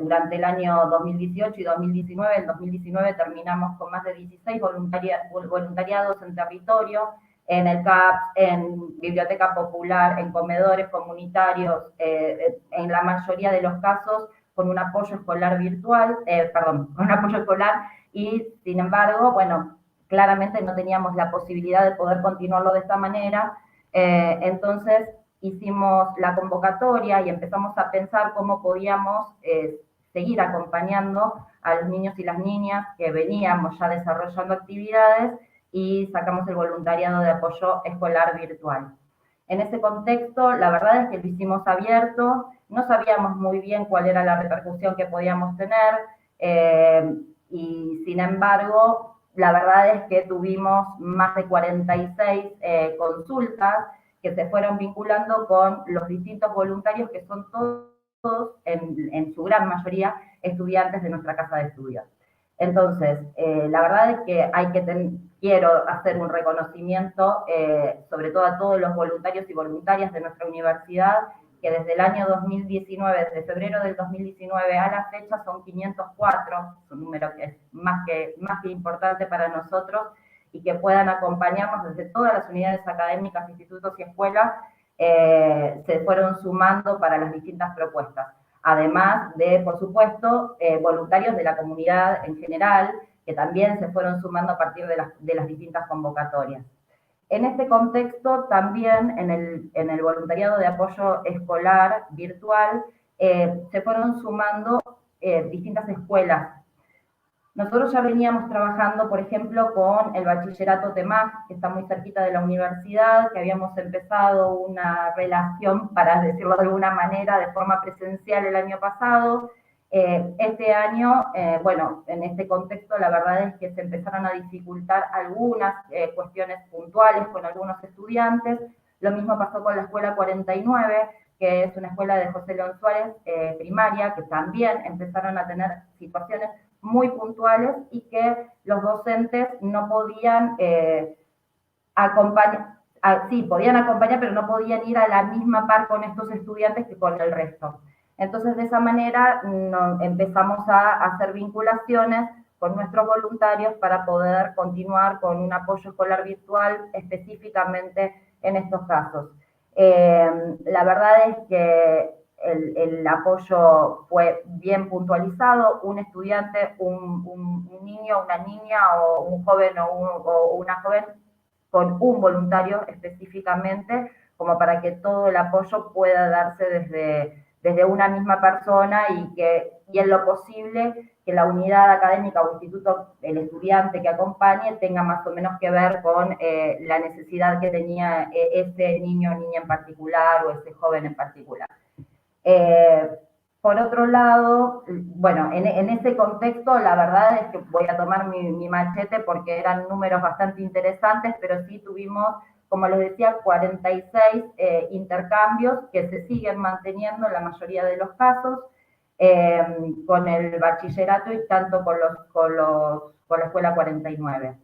durante el año 2018 y 2019. En 2019 terminamos con más de 16 voluntariados en territorio, en el CAPS, en biblioteca popular, en comedores comunitarios, en la mayoría de los casos con un apoyo escolar virtual, con un apoyo escolar, y sin embargo, bueno, claramente no teníamos la posibilidad de poder continuarlo de esta manera. Entonces hicimos la convocatoria y empezamos a pensar cómo podíamos seguir acompañando a los niños y las niñas que veníamos ya desarrollando actividades, y sacamos el voluntariado de apoyo escolar virtual. En ese contexto, la verdad es que lo hicimos abierto, no sabíamos muy bien cuál era la repercusión que podíamos tener, y sin embargo, la verdad es que tuvimos más de 46 consultas que se fueron vinculando con los distintos voluntarios, que son todos, en su gran mayoría, estudiantes de nuestra casa de estudios. Entonces, la verdad es que quiero hacer un reconocimiento, sobre todo a todos los voluntarios y voluntarias de nuestra universidad, que desde el año 2019, desde febrero del 2019 a la fecha, son 504, es un número que es más que importante para nosotros, y que puedan acompañarnos desde todas las unidades académicas, institutos y escuelas, se fueron sumando para las distintas propuestas. Además de, por supuesto, voluntarios de la comunidad en general, que también se fueron sumando a partir de las distintas convocatorias. En este contexto, también en el voluntariado de apoyo escolar virtual, se fueron sumando distintas escuelas. Nosotros ya veníamos trabajando, por ejemplo, con el bachillerato TEMAC, que está muy cerquita de la universidad, que habíamos empezado una relación, para decirlo de alguna manera, de forma presencial el año pasado. Este año, bueno, en este contexto, la verdad es que se empezaron a dificultar algunas cuestiones puntuales con algunos estudiantes. Lo mismo pasó con la Escuela 49, que es una escuela de José León Suárez, primaria, que también empezaron a tener situaciones muy puntuales y que los docentes no podían acompañar, sí, podían acompañar, pero no podían ir a la misma par con estos estudiantes que con el resto. Entonces, de esa manera empezamos a hacer vinculaciones con nuestros voluntarios para poder continuar con un apoyo escolar virtual específicamente en estos casos. La verdad es que el apoyo fue bien puntualizado. Un estudiante, un niño, una niña, o un joven o una joven, con un voluntario específicamente, como para que todo el apoyo pueda darse desde una misma persona, y en lo posible que la unidad académica o instituto, el estudiante que acompañe, tenga más o menos que ver con la necesidad que tenía ese niño o niña en particular, o ese joven en particular. Por otro lado, bueno, en ese contexto, la verdad es que voy a tomar mi machete porque eran números bastante interesantes, pero sí tuvimos, como les decía, 46 intercambios que se siguen manteniendo en la mayoría de los casos, con el bachillerato y tanto con la Escuela 49.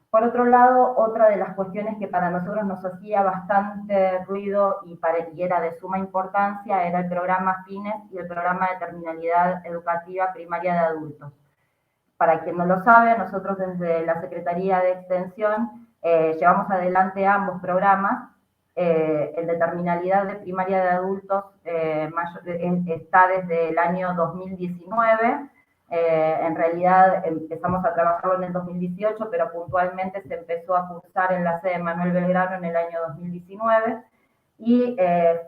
Por otro lado, otra de las cuestiones que para nosotros nos hacía bastante ruido y era de suma importancia era el programa FINES y el programa de terminalidad educativa primaria de adultos. Para quien no lo sabe, nosotros desde la Secretaría de Extensión llevamos adelante ambos programas. El de terminalidad de primaria de adultos está desde el año 2019. En realidad empezamos a trabajarlo en el 2018, pero puntualmente se empezó a cursar en la sede Manuel Belgrano en el año 2019. Y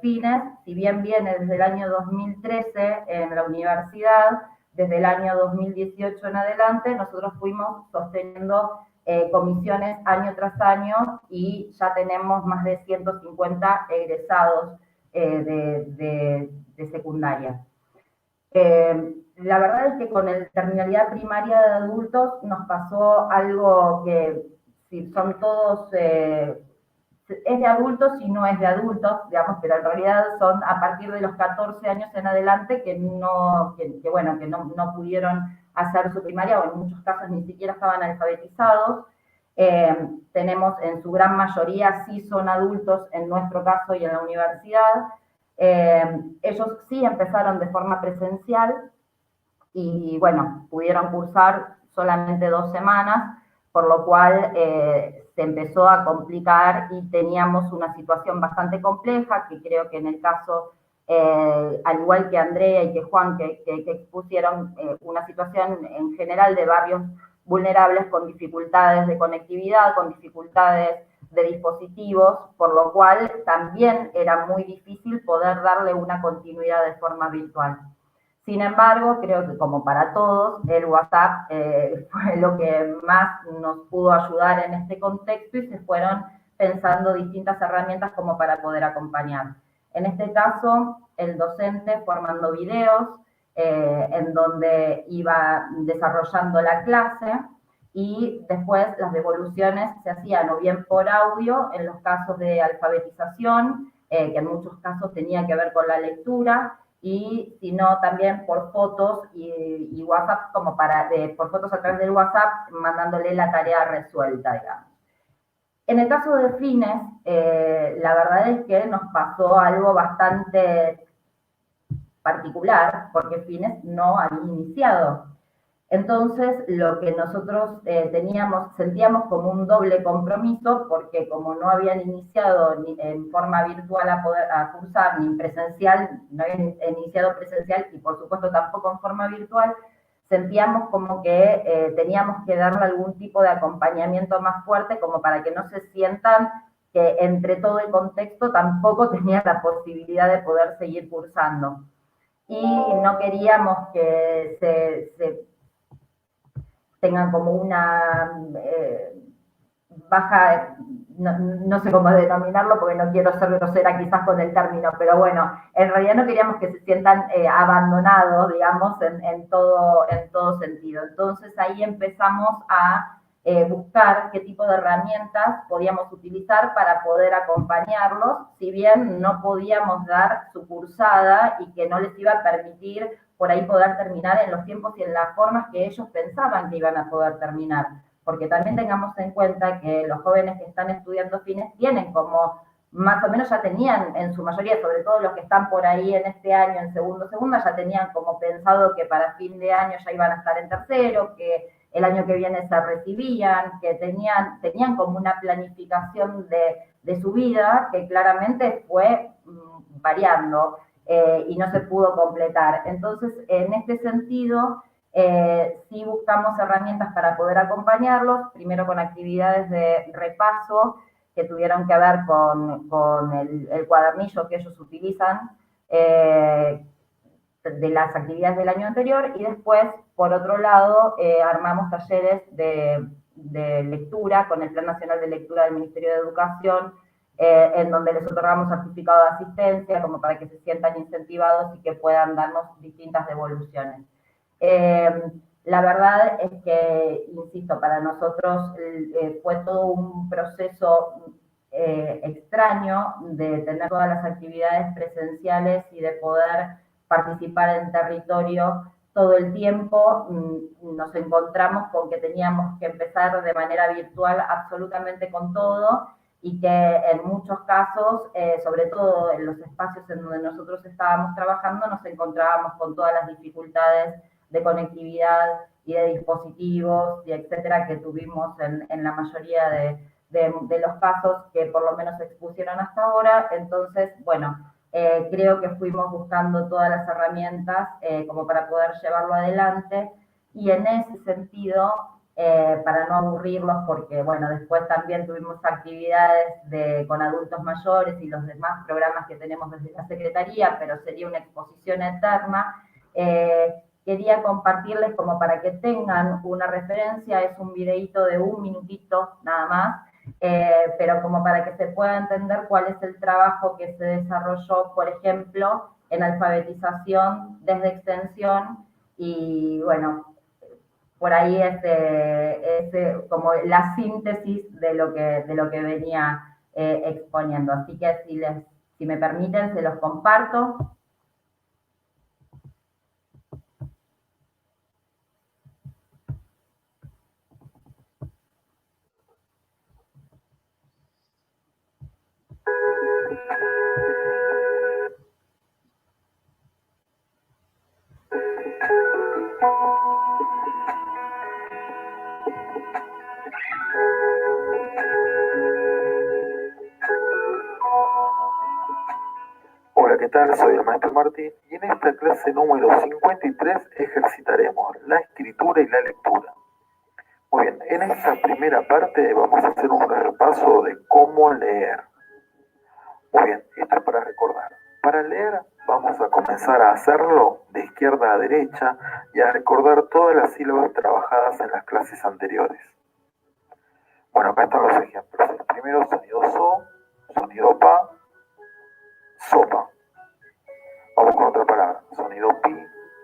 FINES, si bien viene desde el año 2013 en la universidad, desde el año 2018 en adelante, nosotros fuimos sosteniendo comisiones año tras año, y ya tenemos más de 150 egresados de secundaria. La verdad es que con el terminalidad primaria de adultos nos pasó algo que, si son todos es de adultos y no es de adultos, digamos, pero en realidad son a partir de los 14 años en adelante que no pudieron hacer su primaria, o en muchos casos ni siquiera estaban alfabetizados. Tenemos en su gran mayoría sí son adultos en nuestro caso y en la universidad. Ellos sí empezaron de forma presencial y bueno, pudieron cursar solamente 2 semanas, por lo cual se empezó a complicar y teníamos una situación bastante compleja, que creo que en el caso, al igual que Andrea y que Juan, que expusieron una situación en general de barrios vulnerables con dificultades de conectividad, con dificultades de dispositivos, por lo cual también era muy difícil poder darle una continuidad de forma virtual. Sin embargo, creo que como para todos, el WhatsApp fue lo que más nos pudo ayudar en este contexto y se fueron pensando distintas herramientas como para poder acompañar. En este caso, el docente formando videos, en donde iba desarrollando la clase y después las devoluciones se hacían o bien por audio en los casos de alfabetización, que en muchos casos tenía que ver con la lectura, y sino también por fotos y WhatsApp, como por fotos a través del WhatsApp, mandándole la tarea resuelta, digamos. En el caso de Fines, la verdad es que nos pasó algo bastante particular, porque Fines no había iniciado. Entonces, lo que nosotros sentíamos como un doble compromiso, porque como no habían iniciado ni en forma virtual a cursar, ni presencial, no habían iniciado presencial y por supuesto tampoco en forma virtual, sentíamos como que teníamos que darle algún tipo de acompañamiento más fuerte, como para que no se sientan que entre todo el contexto tampoco tenían la posibilidad de poder seguir cursando. Y no queríamos que se tengan como una baja, no sé cómo denominarlo porque no quiero ser grosera quizás con el término, pero bueno, en realidad no queríamos que se sientan abandonados, digamos, en todo sentido. Entonces ahí empezamos a buscar qué tipo de herramientas podíamos utilizar para poder acompañarlos, si bien no podíamos dar su cursada y que no les iba a permitir por ahí poder terminar en los tiempos y en las formas que ellos pensaban que iban a poder terminar. Porque también tengamos en cuenta que los jóvenes que están estudiando Fines tienen como, más o menos ya tenían en su mayoría, sobre todo los que están por ahí en este año, en segunda, ya tenían como pensado que para fin de año ya iban a estar en tercero, que el año que viene se recibían, que tenían como una planificación de su vida que claramente fue variando y no se pudo completar. Entonces, en este sentido, sí buscamos herramientas para poder acompañarlos, primero con actividades de repaso que tuvieron que ver con el cuadernillo que ellos utilizan de las actividades del año anterior, y después, por otro lado, armamos talleres de lectura con el Plan Nacional de Lectura del Ministerio de Educación, en donde les otorgamos certificado de asistencia como para que se sientan incentivados y que puedan darnos distintas devoluciones. La verdad es que, insisto, para nosotros fue todo un proceso extraño de tener todas las actividades presenciales y de poder participar en territorio todo el tiempo. Nos encontramos con que teníamos que empezar de manera virtual absolutamente con todo, y que en muchos casos, sobre todo en los espacios en donde nosotros estábamos trabajando, nos encontrábamos con todas las dificultades de conectividad y de dispositivos, y etcétera, que tuvimos en la mayoría de los casos que por lo menos se expusieron hasta ahora. Entonces, bueno, creo que fuimos buscando todas las herramientas como para poder llevarlo adelante, y en ese sentido, para no aburrirlos, porque bueno, después también tuvimos actividades con adultos mayores y los demás programas que tenemos desde la Secretaría, pero sería una exposición eterna. Quería compartirles como para que tengan una referencia, es un videíto de 1 minutito nada más, pero como para que se pueda entender cuál es el trabajo que se desarrolló, por ejemplo, en alfabetización desde extensión, y bueno, por ahí es como la síntesis de lo que venía exponiendo. Así que si me permiten, se los comparto. Hola, ¿qué tal? Soy el maestro Martín y en esta clase número 53 ejercitaremos la escritura y la lectura. Muy bien, en esta primera parte vamos a hacer un repaso de cómo leer. Muy bien, esto es para recordar. Para leer vamos a comenzar a hacerlo de izquierda a derecha y a recordar todas las sílabas trabajadas en las clases anteriores. Bueno, acá están los ejemplos. El primero, sonido so, sonido pa, sopa. Vamos con otra palabra. Sonido pi,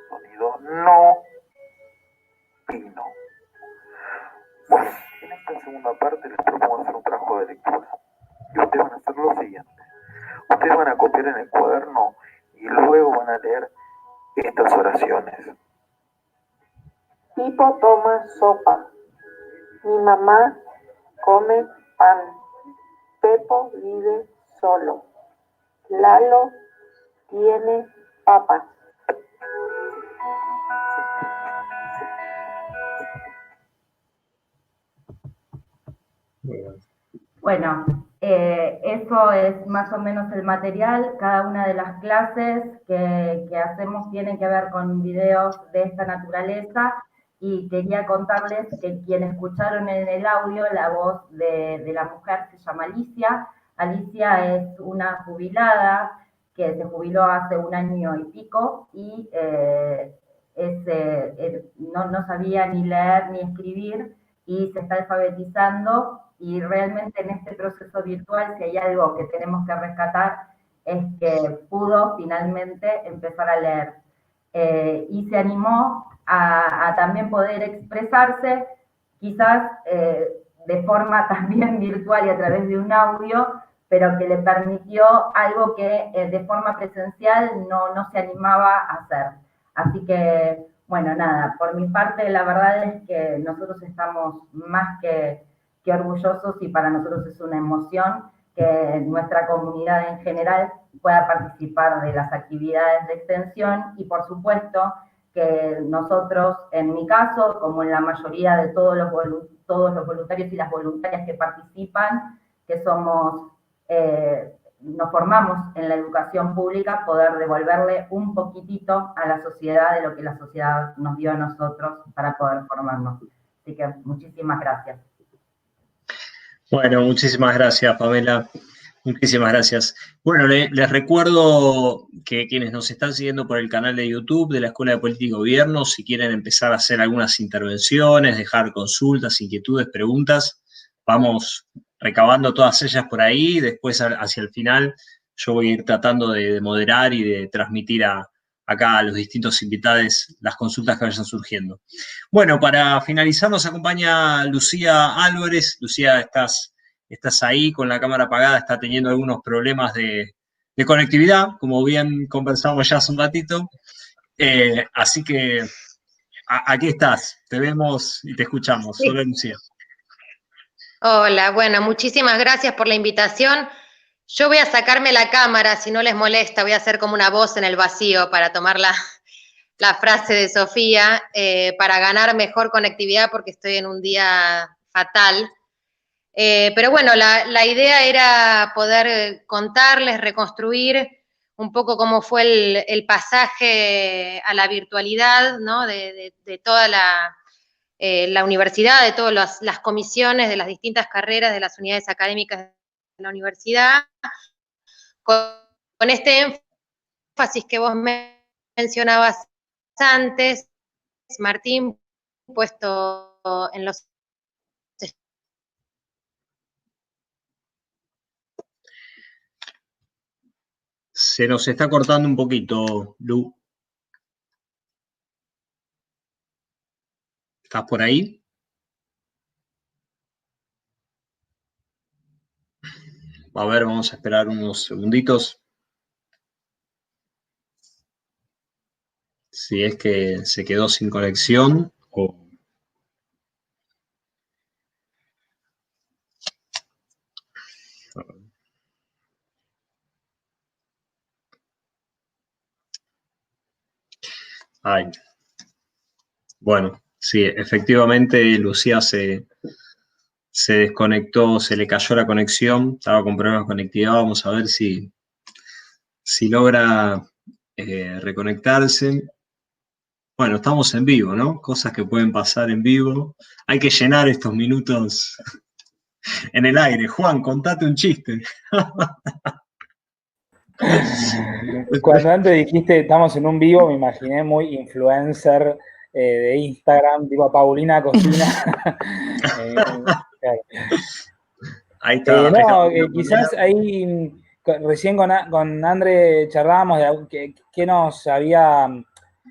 sonido no, pino. Bueno, en esta segunda parte les propongo hacer un trabajo de lectura. Y ustedes van a hacer lo siguiente. Ustedes van a copiar en el cuaderno y luego van a leer estas oraciones. Pipo toma sopa. Mi mamá come pan. Pepo vive solo. Lalo tiene papas. Bueno, eso es más o menos el material. Cada una de las clases que hacemos tienen que ver con videos de esta naturaleza y quería contarles que quienes escucharon en el audio la voz de la mujer se llama Alicia. Alicia es una jubilada que se jubiló hace 1 año y pico y no sabía ni leer ni escribir y se está alfabetizando. Y realmente en este proceso virtual, si hay algo que tenemos que rescatar, es que pudo finalmente empezar a leer. Y se animó a también poder expresarse, quizás de forma también virtual y a través de un audio, pero que le permitió algo que de forma presencial no se animaba a hacer. Así que, bueno, nada, por mi parte la verdad es que nosotros estamos más que orgullosos y para nosotros es una emoción que nuestra comunidad en general pueda participar de las actividades de extensión y por supuesto que nosotros, en mi caso, como en la mayoría de todos los voluntarios y las voluntarias que participan, que somos, nos formamos en la educación pública, poder devolverle un poquitito a la sociedad de lo que la sociedad nos dio a nosotros para poder formarnos. Así que muchísimas gracias. Bueno, muchísimas gracias, Pamela. Muchísimas gracias. Bueno, les recuerdo que quienes nos están siguiendo por el canal de YouTube de la Escuela de Política y Gobierno, si quieren empezar a hacer algunas intervenciones, dejar consultas, inquietudes, preguntas, vamos recabando todas ellas por ahí. Después, hacia el final, yo voy a ir tratando de moderar y de transmitir acá a los distintos invitados las consultas que vayan surgiendo. Bueno, para finalizar nos acompaña Lucía Álvarez. Lucía, estás ahí con la cámara apagada, está teniendo algunos problemas de conectividad, como bien conversamos ya hace un ratito. Así que aquí estás, te vemos y te escuchamos. Sí. Hola, Lucía. Hola, bueno, muchísimas gracias por la invitación. Yo voy a sacarme la cámara, si no les molesta, voy a hacer como una voz en el vacío para tomar la frase de Sofía, para ganar mejor conectividad porque estoy en un día fatal. Pero bueno, la idea era poder contarles, reconstruir un poco cómo fue el pasaje a la virtualidad, ¿no? de toda la universidad, de todas las comisiones de las distintas carreras de las unidades académicas de la universidad, con este énfasis que vos mencionabas antes, Martín, puesto en los... Se nos está cortando un poquito, Lu. ¿Estás por ahí? A ver, vamos a esperar unos segunditos. Si es que se quedó sin conexión o... Ay. Bueno, sí, efectivamente Lucía se desconectó, se le cayó la conexión, estaba con problemas de conectividad, vamos a ver si logra reconectarse. Bueno, estamos en vivo, ¿no? Cosas que pueden pasar en vivo. Hay que llenar estos minutos en el aire. Juan, contate un chiste. Cuando antes dijiste estamos en un vivo, me imaginé muy influencer de Instagram, tipo Paulina Cocina. Claro. Ahí está No, Paulina. quizás ahí recién con André charlábamos de que nos había,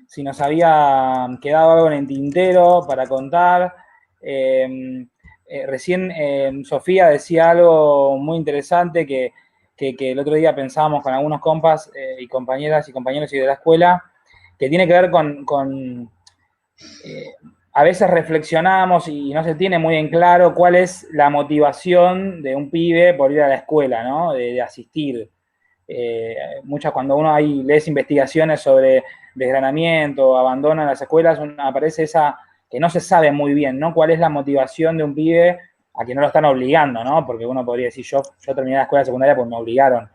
si nos había quedado algo en el tintero para contar. Recién Sofía decía algo muy interesante que el otro día pensábamos con algunos compas y compañeras y compañeros y de la escuela, que tiene que ver con a veces reflexionamos y no se tiene muy en claro cuál es la motivación de un pibe por ir a la escuela, ¿no? De asistir. Muchas cuando uno lees investigaciones sobre desgranamiento, abandono en las escuelas, aparece esa que no se sabe muy bien, ¿no? Cuál es la motivación de un pibe a que no lo están obligando, ¿no? Porque uno podría decir, yo terminé la escuela secundaria porque me obligaron.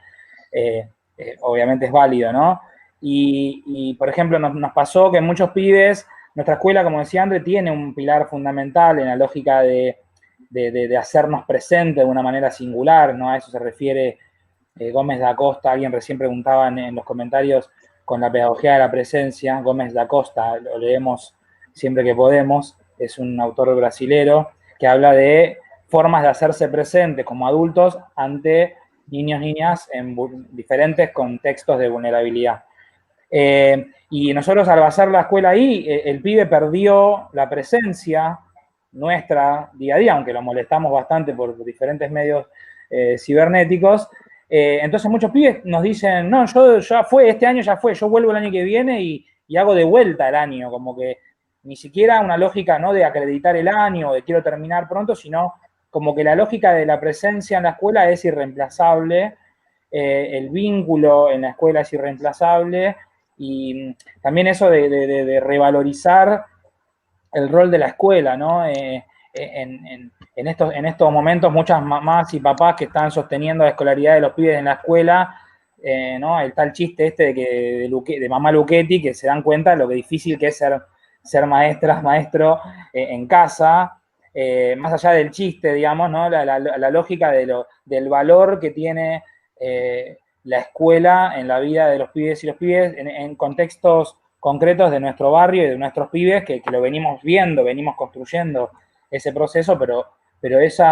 Obviamente es válido, ¿no? Y por ejemplo, nos pasó que muchos pibes, nuestra escuela, como decía André, tiene un pilar fundamental en la lógica de hacernos presente de una manera singular, ¿no? A eso se refiere Gómez da Costa. Alguien recién preguntaba en los comentarios con la pedagogía de la presencia. Gómez da Costa, lo leemos siempre que podemos, es un autor brasilero que habla de formas de hacerse presente como adultos ante niños, niñas en diferentes contextos de vulnerabilidad. Y nosotros al basar la escuela ahí, el pibe perdió la presencia nuestra día a día, aunque lo molestamos bastante por diferentes medios cibernéticos. Entonces muchos pibes nos dicen, no, yo ya fue, este año ya fue, yo vuelvo el año que viene y hago de vuelta el año, como que ni siquiera una lógica no de acreditar el año o de quiero terminar pronto, sino como que la lógica de la presencia en la escuela es irreemplazable, el vínculo en la escuela es irreemplazable, y también eso de revalorizar el rol de la escuela, ¿no? En estos momentos, muchas mamás y papás que están sosteniendo la escolaridad de los pibes en la escuela, ¿no? Está el chiste este de mamá Luchetti, que se dan cuenta de lo que difícil que es ser maestro en casa, más allá del chiste, digamos, ¿no? La lógica del valor que tiene la escuela en la vida de los pibes y los pibes en contextos concretos de nuestro barrio y de nuestros pibes que lo venimos viendo, venimos construyendo ese proceso, pero ese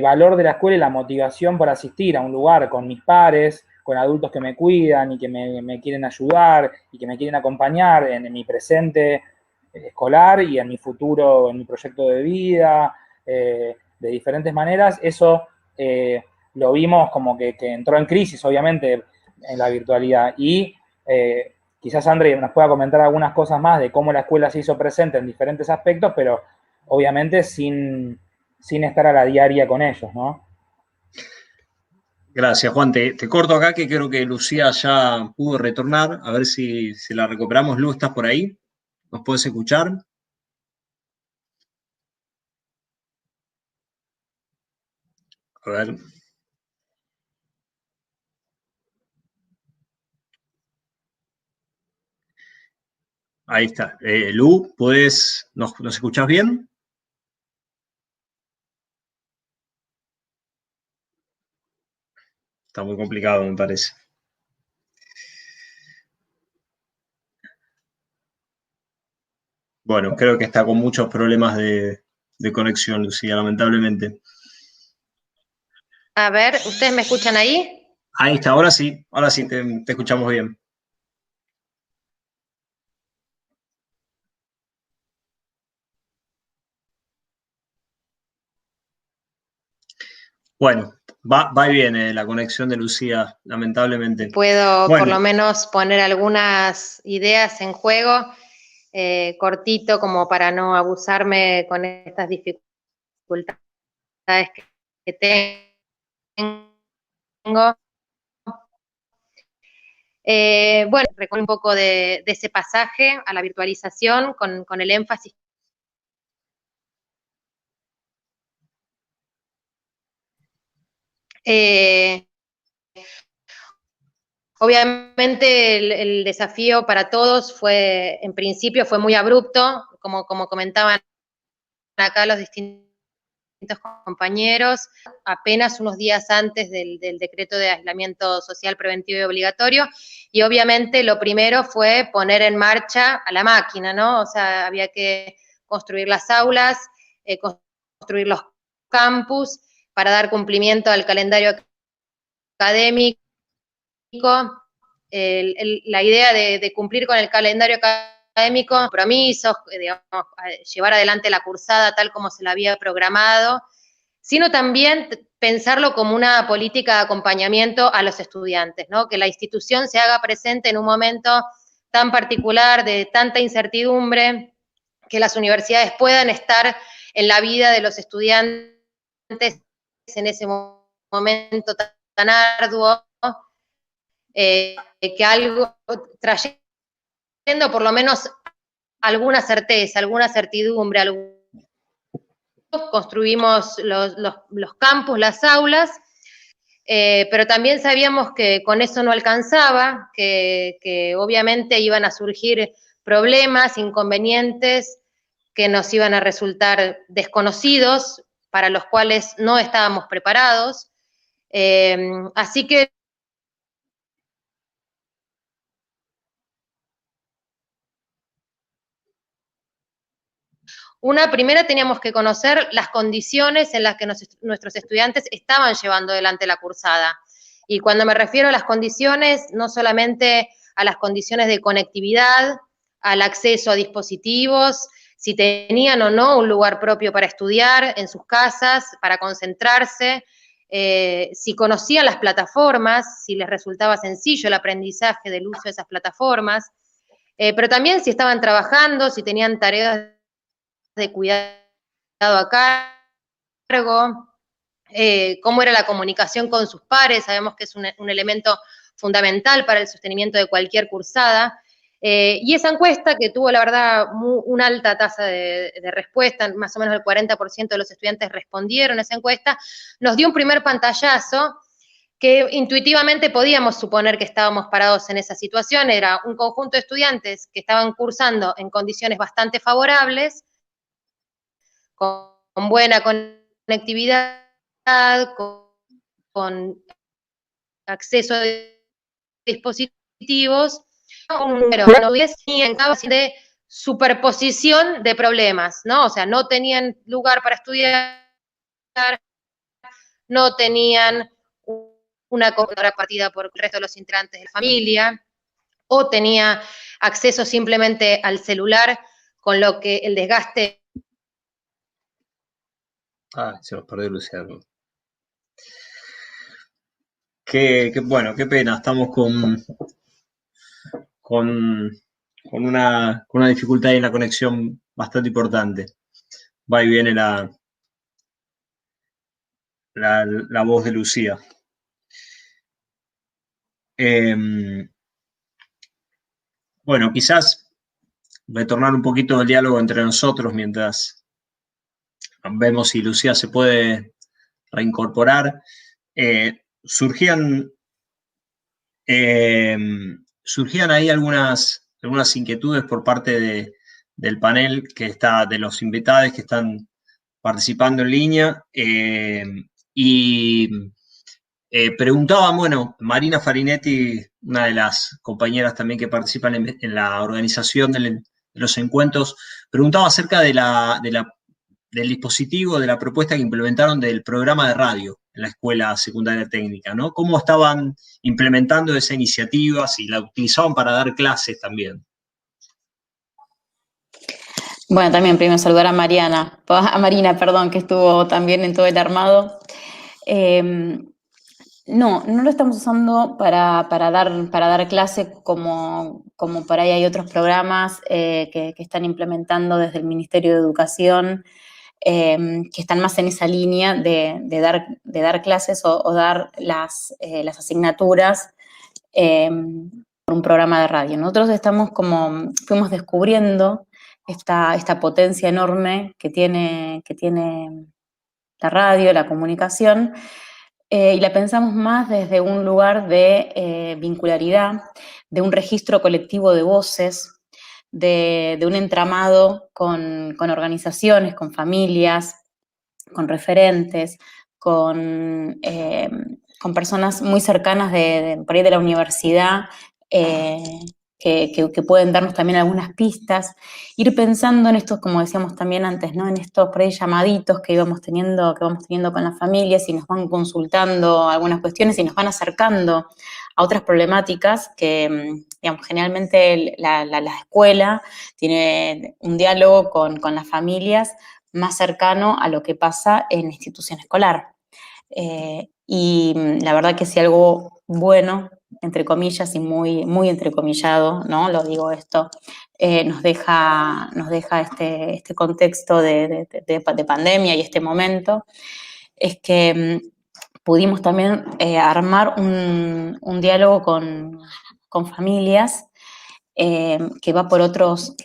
valor de la escuela y la motivación por asistir a un lugar con mis pares, con adultos que me cuidan y que me quieren ayudar y que me quieren acompañar en mi presente escolar y en mi futuro, en mi proyecto de vida, de diferentes maneras, eso lo vimos como que entró en crisis, obviamente, en la virtualidad. Y quizás André nos pueda comentar algunas cosas más de cómo la escuela se hizo presente en diferentes aspectos, pero obviamente sin estar a la diaria con ellos, ¿no? Gracias, Juan. Te corto acá que creo que Lucía ya pudo retornar. A ver si la recuperamos. Lu, ¿estás por ahí? ¿Nos puedes escuchar? A ver. Ahí está. Lu, ¿nos escuchás bien? Está muy complicado, me parece. Bueno, creo que está con muchos problemas de conexión, Lucía, lamentablemente. A ver, ¿ustedes me escuchan ahí? Ahí está, ahora sí te escuchamos bien. Bueno, Va y viene la conexión de Lucía, lamentablemente. Puedo Bueno. por lo menos poner algunas ideas en juego, cortito, como para no abusarme con estas dificultades que tengo. Bueno, recuerdo un poco de ese pasaje a la virtualización con el énfasis. Obviamente el desafío para todos fue, en principio, fue muy abrupto, como comentaban acá los distintos compañeros, apenas unos días antes del decreto de aislamiento social preventivo y obligatorio, y obviamente lo primero fue poner en marcha a la máquina, ¿no? O sea, había que construir las aulas, construir los campus para dar cumplimiento al calendario académico. La idea de cumplir con el calendario académico, compromisos, digamos, llevar adelante la cursada tal como se la había programado, sino también pensarlo como una política de acompañamiento a los estudiantes, ¿no? Que la institución se haga presente en un momento tan particular, de tanta incertidumbre, que las universidades puedan estar en la vida de los estudiantes en ese momento tan arduo, que algo, trayendo por lo menos alguna certeza, alguna certidumbre, construimos los campus, las aulas, pero también sabíamos que con eso no alcanzaba, que obviamente iban a surgir problemas, inconvenientes, que nos iban a resultar desconocidos, para los cuales no estábamos preparados. Así que primera teníamos que conocer las condiciones en las que nuestros estudiantes estaban llevando adelante la cursada. Y cuando me refiero a las condiciones, no solamente a las condiciones de conectividad, al acceso a dispositivos, si tenían o no un lugar propio para estudiar en sus casas, para concentrarse, si conocían las plataformas, si les resultaba sencillo el aprendizaje del uso de esas plataformas, pero también si estaban trabajando, si tenían tareas de cuidado a cargo, cómo era la comunicación con sus pares, sabemos que es un elemento fundamental para el sostenimiento de cualquier cursada, y esa encuesta, que tuvo, la verdad, una alta tasa de respuesta, más o menos el 40% de los estudiantes respondieron a esa encuesta, nos dio un primer pantallazo que intuitivamente podíamos suponer que estábamos parados en esa situación. Era un conjunto de estudiantes que estaban cursando en condiciones bastante favorables, con buena conectividad, con acceso a dispositivos, un número de superposición de problemas, ¿no? O sea, no tenían lugar para estudiar, no tenían una computadora compartida por el resto de los integrantes de la familia, o tenía acceso simplemente al celular, con lo que el desgaste... Se nos perdió Luciano. Bueno, qué pena, estamos con una dificultad en la conexión bastante importante. Va y viene la voz de Lucía. Bueno, quizás retornar un poquito el diálogo entre nosotros mientras vemos si Lucía se puede reincorporar. Surgían ahí algunas inquietudes por parte del panel de los invitados que están participando en línea, y preguntaban, bueno, Marina Farinetti, una de las compañeras también que participan en la organización de los encuentros, preguntaba acerca del dispositivo, de la propuesta que implementaron del programa de radio en la Escuela Secundaria Técnica, ¿no? ¿Cómo estaban implementando esa iniciativa, si la utilizaban para dar clases también? Bueno, también primero saludar a Marina, que estuvo también en todo el armado. No, no lo estamos usando para dar clase como por ahí hay otros programas que están implementando desde el Ministerio de Educación, que están más en esa línea de dar clases o dar las asignaturas por un programa de radio. Nosotros fuimos descubriendo esta potencia enorme que tiene la radio, la comunicación, y la pensamos más desde un lugar de vincularidad, de un registro colectivo de voces, de un entramado con organizaciones, con familias, con referentes, con personas muy cercanas por ahí de la universidad, que pueden darnos también algunas pistas, ir pensando en estos, como decíamos también antes, ¿no? En estos por ahí llamaditos que vamos teniendo con las familias y nos van consultando algunas cuestiones y nos van acercando a otras problemáticas que, digamos, generalmente la escuela tiene un diálogo con las familias más cercano a lo que pasa en la institución escolar. Y la verdad que si algo bueno, entre comillas, y muy, muy entrecomillado, ¿no? Lo digo esto, nos deja este contexto de pandemia y este momento, es que pudimos también armar un diálogo con familias que va por otros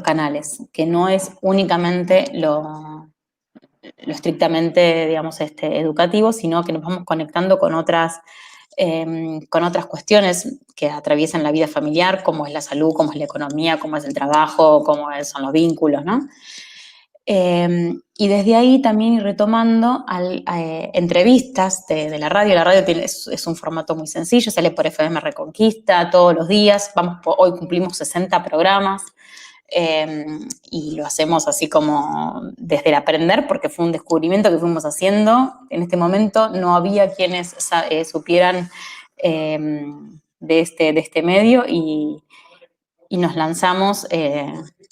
canales, que no es únicamente lo estrictamente, digamos, educativo, sino que nos vamos conectando con otras cuestiones que atraviesan la vida familiar, como es la salud, como es la economía, como es el trabajo, como son los vínculos, ¿no? Y desde ahí también ir retomando entrevistas de la radio. La radio es un formato muy sencillo, sale por FM Reconquista todos los días. Hoy cumplimos 60 programas. Y lo hacemos así como desde el aprender, porque fue un descubrimiento que fuimos haciendo. En este momento no había quienes supieran de este medio y nos lanzamos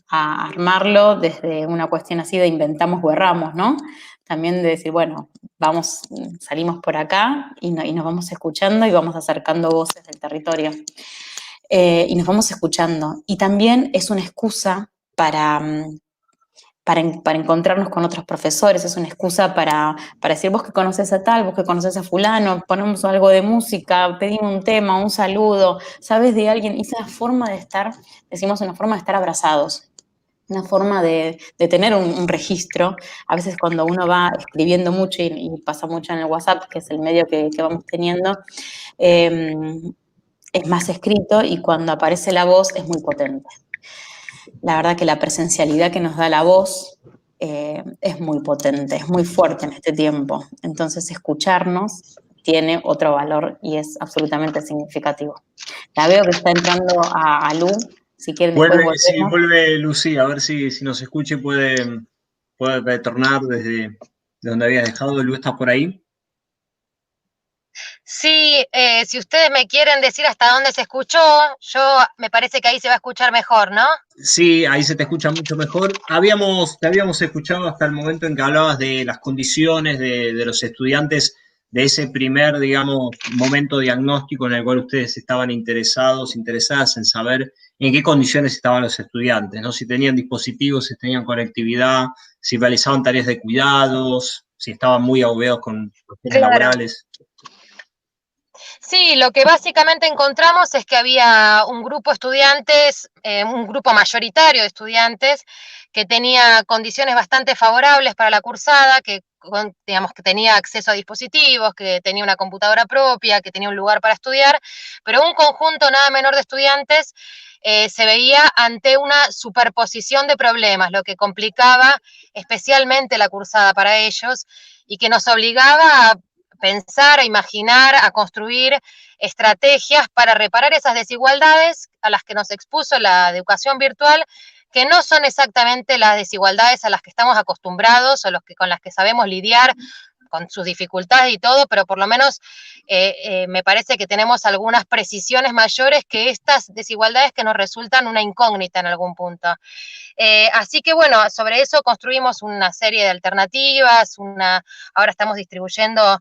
a armarlo desde una cuestión así de inventamos o erramos, ¿no? También de decir, bueno, salimos por acá y nos vamos escuchando y vamos acercando voces del territorio. Y nos vamos escuchando. Y también es una excusa para encontrarnos con otros profesores, es una excusa para decir, vos que conoces a tal, vos que conoces a fulano, ponemos algo de música, pedimos un tema, un saludo, sabes de alguien, y esa forma de estar, decimos una forma de estar abrazados, una forma de tener un registro. A veces cuando uno va escribiendo mucho y pasa mucho en el WhatsApp, que es el medio que vamos teniendo, es más escrito y cuando aparece la voz es muy potente. La verdad que la presencialidad que nos da la voz es muy potente, es muy fuerte en este tiempo. Entonces, escucharnos tiene otro valor y es absolutamente significativo. La veo que está entrando a Lu. Si quieren, después volvemos. Sí, vuelve Lucía, a ver si nos escucha y puede retornar desde donde había dejado. Lu, ¿estás por ahí? Sí, si ustedes me quieren decir hasta dónde se escuchó, me parece que ahí se va a escuchar mejor, ¿no? Sí, ahí se te escucha mucho mejor. Te habíamos escuchado hasta el momento en que hablabas de las condiciones de los estudiantes, de ese primer, digamos, momento diagnóstico en el cual ustedes estaban interesadas en saber en qué condiciones estaban los estudiantes, ¿no? Si tenían dispositivos, si tenían conectividad, si realizaban tareas de cuidados, si estaban muy agobiados con cuestiones laborales. Sí, lo que básicamente encontramos es que había un grupo de estudiantes, un grupo mayoritario de estudiantes que tenía condiciones bastante favorables para la cursada, digamos que tenía acceso a dispositivos, que tenía una computadora propia, que tenía un lugar para estudiar, pero un conjunto nada menor de estudiantes se veía ante una superposición de problemas, lo que complicaba especialmente la cursada para ellos y que nos obligaba a pensar, a imaginar, a construir estrategias para reparar esas desigualdades a las que nos expuso la educación virtual, que no son exactamente las desigualdades a las que estamos acostumbrados o con las que sabemos lidiar con sus dificultades y todo, pero por lo menos me parece que tenemos algunas precisiones mayores que estas desigualdades que nos resultan una incógnita en algún punto. Así que bueno, sobre eso construimos una serie de alternativas, ahora estamos distribuyendo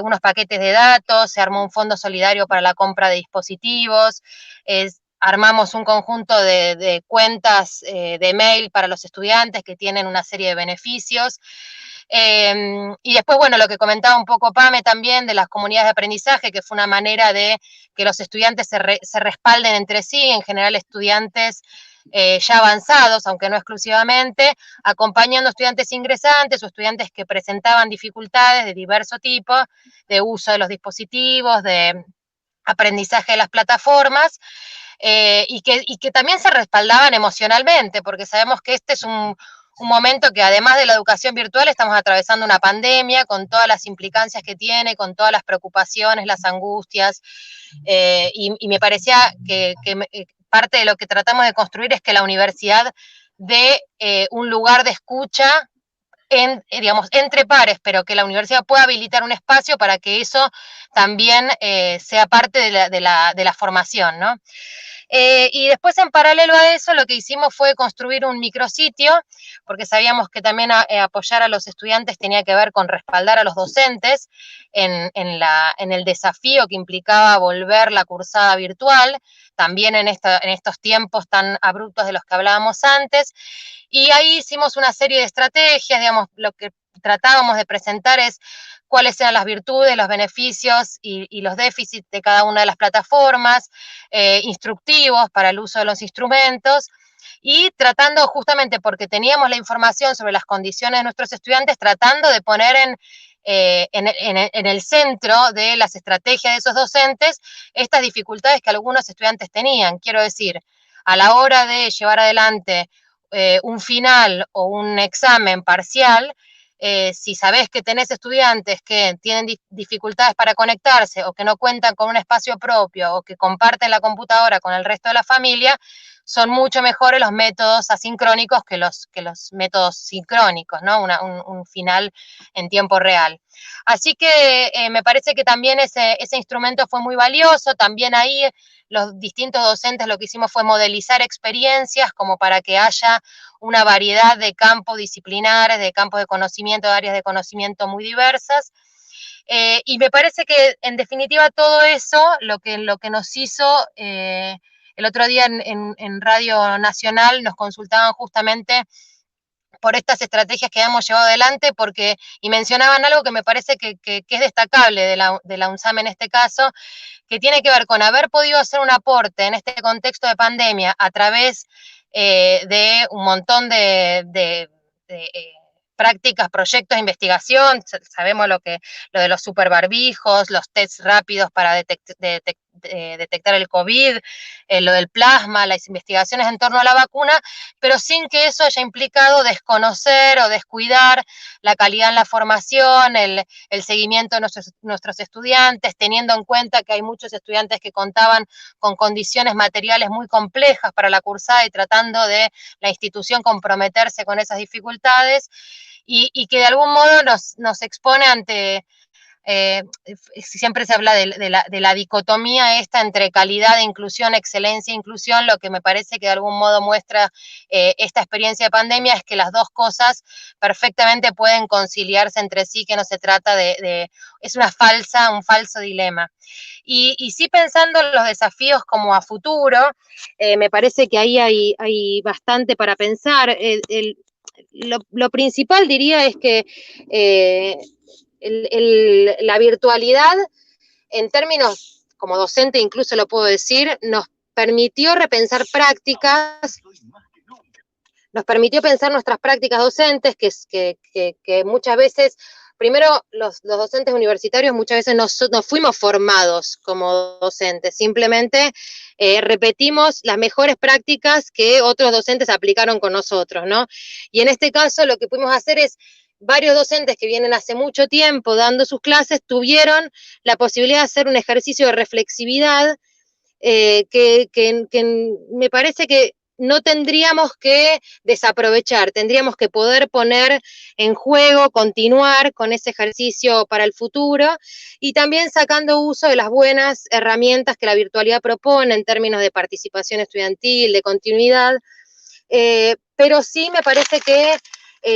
unos paquetes de datos, se armó un fondo solidario para la compra de dispositivos, armamos un conjunto de cuentas de mail para los estudiantes que tienen una serie de beneficios. Y después, bueno, lo que comentaba un poco Pame también de las comunidades de aprendizaje, que fue una manera de que los estudiantes se respalden entre sí, en general estudiantes ya avanzados, aunque no exclusivamente, acompañando a estudiantes ingresantes o estudiantes que presentaban dificultades de diverso tipo, de uso de los dispositivos, de aprendizaje de las plataformas, y que también se respaldaban emocionalmente, porque sabemos que este es un momento que además de la educación virtual estamos atravesando una pandemia con todas las implicancias que tiene, con todas las preocupaciones, las angustias, y me parecía que parte de lo que tratamos de construir es que la universidad dé un lugar de escucha digamos, entre pares, pero que la universidad pueda habilitar un espacio para que eso también sea parte de la formación, ¿no? Y después, en paralelo a eso, lo que hicimos fue construir un micrositio, porque sabíamos que también apoyar a los estudiantes tenía que ver con respaldar a los docentes en el desafío que implicaba volver la cursada virtual, también en estos tiempos tan abruptos de los que hablábamos antes. Y ahí hicimos una serie de estrategias, digamos, lo que tratábamos de presentar es cuáles eran las virtudes, los beneficios y los déficits de cada una de las plataformas, instructivos para el uso de los instrumentos, y tratando justamente porque teníamos la información sobre las condiciones de nuestros estudiantes, tratando de poner en el centro de las estrategias de esos docentes estas dificultades que algunos estudiantes tenían. Quiero decir, a la hora de llevar adelante un final o un examen parcial, si sabés que tenés estudiantes que tienen dificultades para conectarse o que no cuentan con un espacio propio o que comparten la computadora con el resto de la familia, son mucho mejores los métodos asincrónicos que los métodos sincrónicos, ¿no? Un final en tiempo real. Así que me parece que también ese instrumento fue muy valioso. También ahí los distintos docentes lo que hicimos fue modelizar experiencias como para que haya una variedad de campos disciplinares, de campos de conocimiento, de áreas de conocimiento muy diversas. Y me parece que, en definitiva, todo eso, lo que nos hizo, el otro día en Radio Nacional nos consultaban justamente por estas estrategias que hemos llevado adelante, y mencionaban algo que me parece que es destacable de la UNSAM en este caso, que tiene que ver con haber podido hacer un aporte en este contexto de pandemia a través de un montón de prácticas, proyectos de investigación. Sabemos lo de los superbarbijos, los tests rápidos para detectar el COVID, lo del plasma, las investigaciones en torno a la vacuna, pero sin que eso haya implicado desconocer o descuidar la calidad en la formación, el seguimiento de nuestros estudiantes, teniendo en cuenta que hay muchos estudiantes que contaban con condiciones materiales muy complejas para la cursada y tratando de la institución comprometerse con esas dificultades, y que de algún modo nos expone ante... siempre se habla de la dicotomía esta entre calidad e inclusión, excelencia e inclusión. Lo que me parece que de algún modo muestra esta experiencia de pandemia es que las dos cosas perfectamente pueden conciliarse entre sí, que no se trata es un falso dilema. Y sí, pensando en los desafíos como a futuro, me parece que ahí hay bastante para pensar. Lo principal, diría, es que la virtualidad, en términos como docente incluso lo puedo decir, nos permitió repensar prácticas, nos permitió pensar nuestras prácticas docentes, que muchas veces, primero los docentes universitarios muchas veces no fuimos formados como docentes, simplemente repetimos las mejores prácticas que otros docentes aplicaron con nosotros, ¿no? Y en este caso lo que pudimos hacer es, varios docentes que vienen hace mucho tiempo dando sus clases tuvieron la posibilidad de hacer un ejercicio de reflexividad que me parece que no tendríamos que desaprovechar, tendríamos que poder poner en juego, continuar con ese ejercicio para el futuro y también sacando uso de las buenas herramientas que la virtualidad propone en términos de participación estudiantil, de continuidad, pero sí me parece que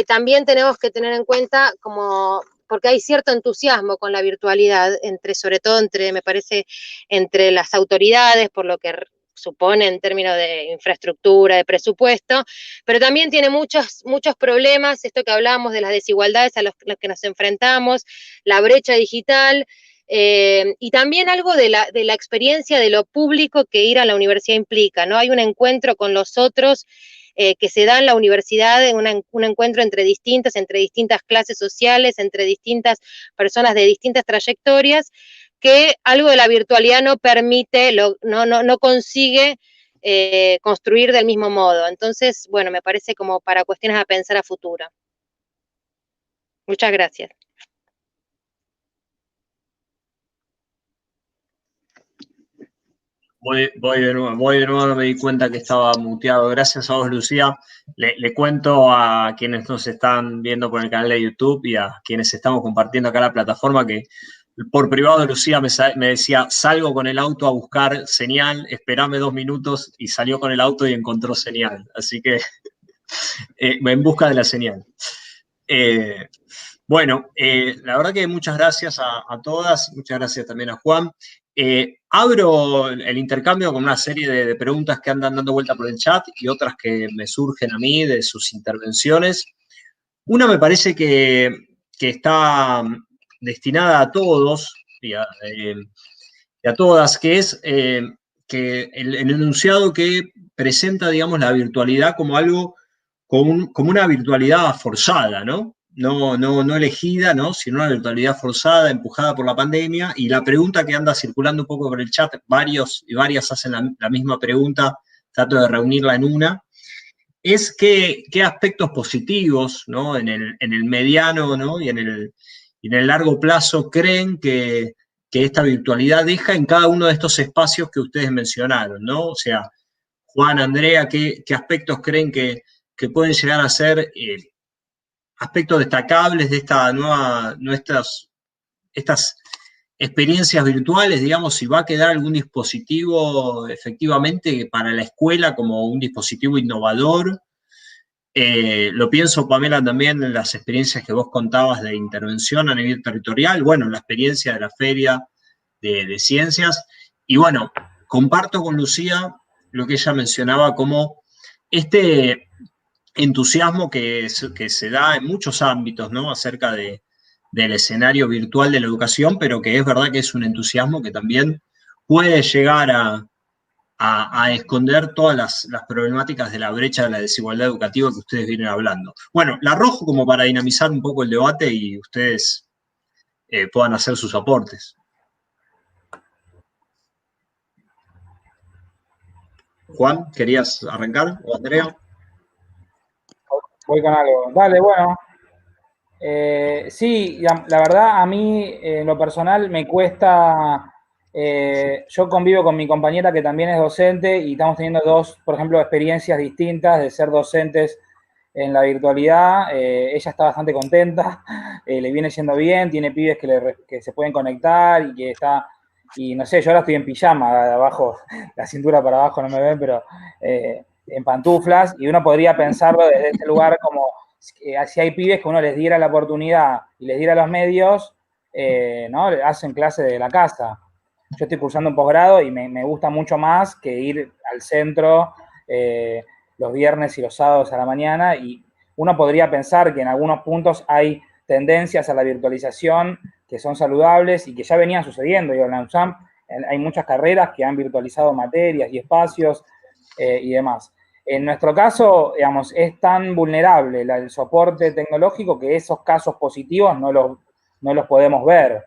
también tenemos que tener en cuenta porque hay cierto entusiasmo con la virtualidad, sobre todo me parece, entre las autoridades, por lo que supone en términos de infraestructura, de presupuesto, pero también tiene muchos problemas, esto que hablábamos de las desigualdades a las que nos enfrentamos, la brecha digital, y también algo de la experiencia de lo público que ir a la universidad implica, ¿no? Hay un encuentro con los otros que se da en la universidad, un encuentro entre distintas clases sociales, entre distintas personas de distintas trayectorias, que algo de la virtualidad no permite, no consigue construir del mismo modo. Entonces, bueno, me parece como para cuestiones a pensar a futuro. Muchas gracias. Voy de nuevo, no me di cuenta que estaba muteado. Gracias a vos, Lucía. Le cuento a quienes nos están viendo por el canal de YouTube y a quienes estamos compartiendo acá la plataforma que por privado Lucía me decía, salgo con el auto a buscar señal, esperame 2 minutos, y salió con el auto y encontró señal. Así que en busca de la señal. Bueno, la verdad que muchas gracias a todas, muchas gracias también a Juan. Abro el intercambio con una serie de preguntas que andan dando vuelta por el chat y otras que me surgen a mí de sus intervenciones. Una me parece que está destinada a todos y a todas, que es que el enunciado que presenta, digamos, la virtualidad como algo, como una virtualidad forzada, ¿no? No elegida, ¿no? Sino una virtualidad forzada, empujada por la pandemia. Y la pregunta que anda circulando un poco por el chat, varios y varias hacen la misma pregunta, trato de reunirla en una, es qué aspectos positivos, ¿no? En el mediano, ¿no? y en el largo plazo creen que esta virtualidad deja en cada uno de estos espacios que ustedes mencionaron, ¿no? O sea, Juan, Andrea, ¿qué aspectos creen que pueden llegar a ser aspectos destacables de estas experiencias virtuales, digamos, si va a quedar algún dispositivo efectivamente para la escuela como un dispositivo innovador? Lo pienso, Pamela, también en las experiencias que vos contabas de intervención a nivel territorial, bueno, la experiencia de la Feria de Ciencias, y bueno, comparto con Lucía lo que ella mencionaba como este entusiasmo que se da en muchos ámbitos, ¿no? Acerca del escenario virtual de la educación, pero que es verdad que es un entusiasmo que también puede llegar a esconder todas las problemáticas de la brecha de la desigualdad educativa que ustedes vienen hablando. Bueno, la arrojo como para dinamizar un poco el debate y ustedes puedan hacer sus aportes. Juan, ¿querías arrancar? ¿O Andrea? Voy con algo. Dale, bueno. Sí, la verdad a mí en lo personal me cuesta, yo convivo con mi compañera que también es docente y estamos teniendo dos, por ejemplo, experiencias distintas de ser docentes en la virtualidad. Ella está bastante contenta, le viene yendo bien, tiene pibes que se pueden conectar y que está, y no sé, yo ahora estoy en pijama, de abajo, la cintura para abajo no me ven, pero en pantuflas, y uno podría pensarlo desde este lugar como si hay pibes que uno les diera la oportunidad y les diera los medios, ¿no? Hacen clase de la casa. Yo estoy cursando un posgrado y me gusta mucho más que ir al centro los viernes y los sábados a la mañana, y uno podría pensar que en algunos puntos hay tendencias a la virtualización que son saludables y que ya venían sucediendo. Digo, en la USAM hay muchas carreras que han virtualizado materias y espacios y demás. En nuestro caso, digamos, es tan vulnerable el soporte tecnológico que esos casos positivos no los podemos ver.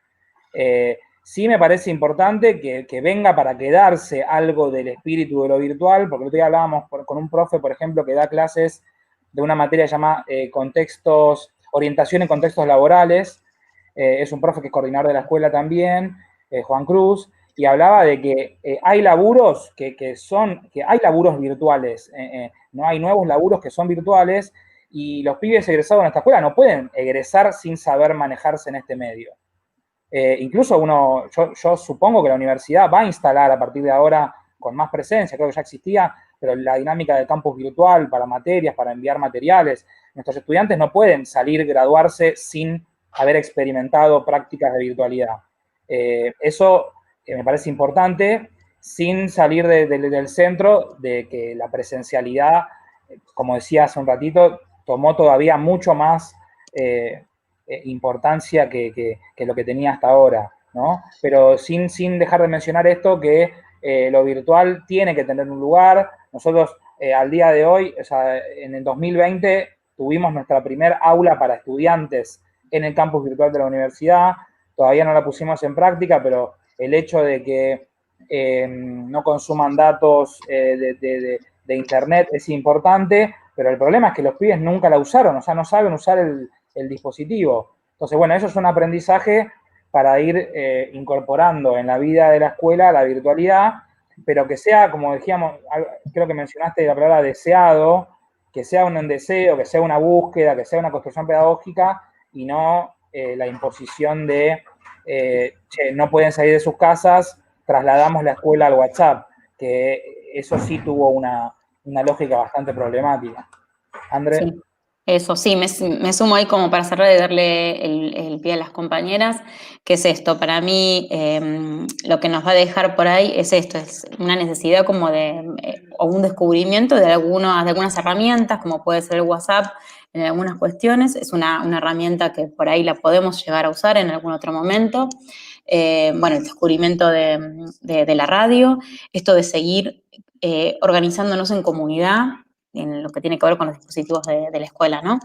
Sí me parece importante que venga para quedarse algo del espíritu de lo virtual, porque el otro día hablábamos con un profe, por ejemplo, que da clases de una materia llamada orientación en contextos laborales. Es un profe que es coordinador de la escuela también, Juan Cruz, y hablaba de que hay laburos que hay laburos virtuales, no hay nuevos laburos que son virtuales, y los pibes egresados en esta escuela no pueden egresar sin saber manejarse en este medio. Incluso yo supongo que la universidad va a instalar a partir de ahora con más presencia, creo que ya existía, pero la dinámica del campus virtual para materias, para enviar materiales. Nuestros estudiantes no pueden graduarse sin haber experimentado prácticas de virtualidad. Eso me parece importante, sin salir del centro de que la presencialidad, como decía hace un ratito, tomó todavía mucho más importancia que lo que tenía hasta ahora, ¿no? Pero sin dejar de mencionar esto, que lo virtual tiene que tener un lugar. Nosotros al día de hoy, o sea, en el 2020, tuvimos nuestra primer aula para estudiantes en el campus virtual de la universidad. Todavía no la pusimos en práctica, pero el hecho de que no consuman datos de internet es importante, pero el problema es que los pibes nunca la usaron, o sea, no saben usar el dispositivo. Entonces, bueno, eso es un aprendizaje para ir incorporando en la vida de la escuela la virtualidad, pero que sea, como decíamos, creo que mencionaste la palabra deseado, que sea un deseo, que sea una búsqueda, que sea una construcción pedagógica, y no la imposición de no pueden salir de sus casas, trasladamos la escuela al WhatsApp, que eso sí tuvo una lógica bastante problemática. André. Sí. Eso sí, me sumo ahí como para cerrar y darle el pie a las compañeras, que es esto, para mí lo que nos va a dejar por ahí es esto, es una necesidad como o un descubrimiento de algunas herramientas, como puede ser el WhatsApp en algunas cuestiones, es una herramienta que por ahí la podemos llegar a usar en algún otro momento. Bueno, el descubrimiento de la radio, esto de seguir organizándonos en comunidad, en lo que tiene que ver con los dispositivos de la escuela, ¿no?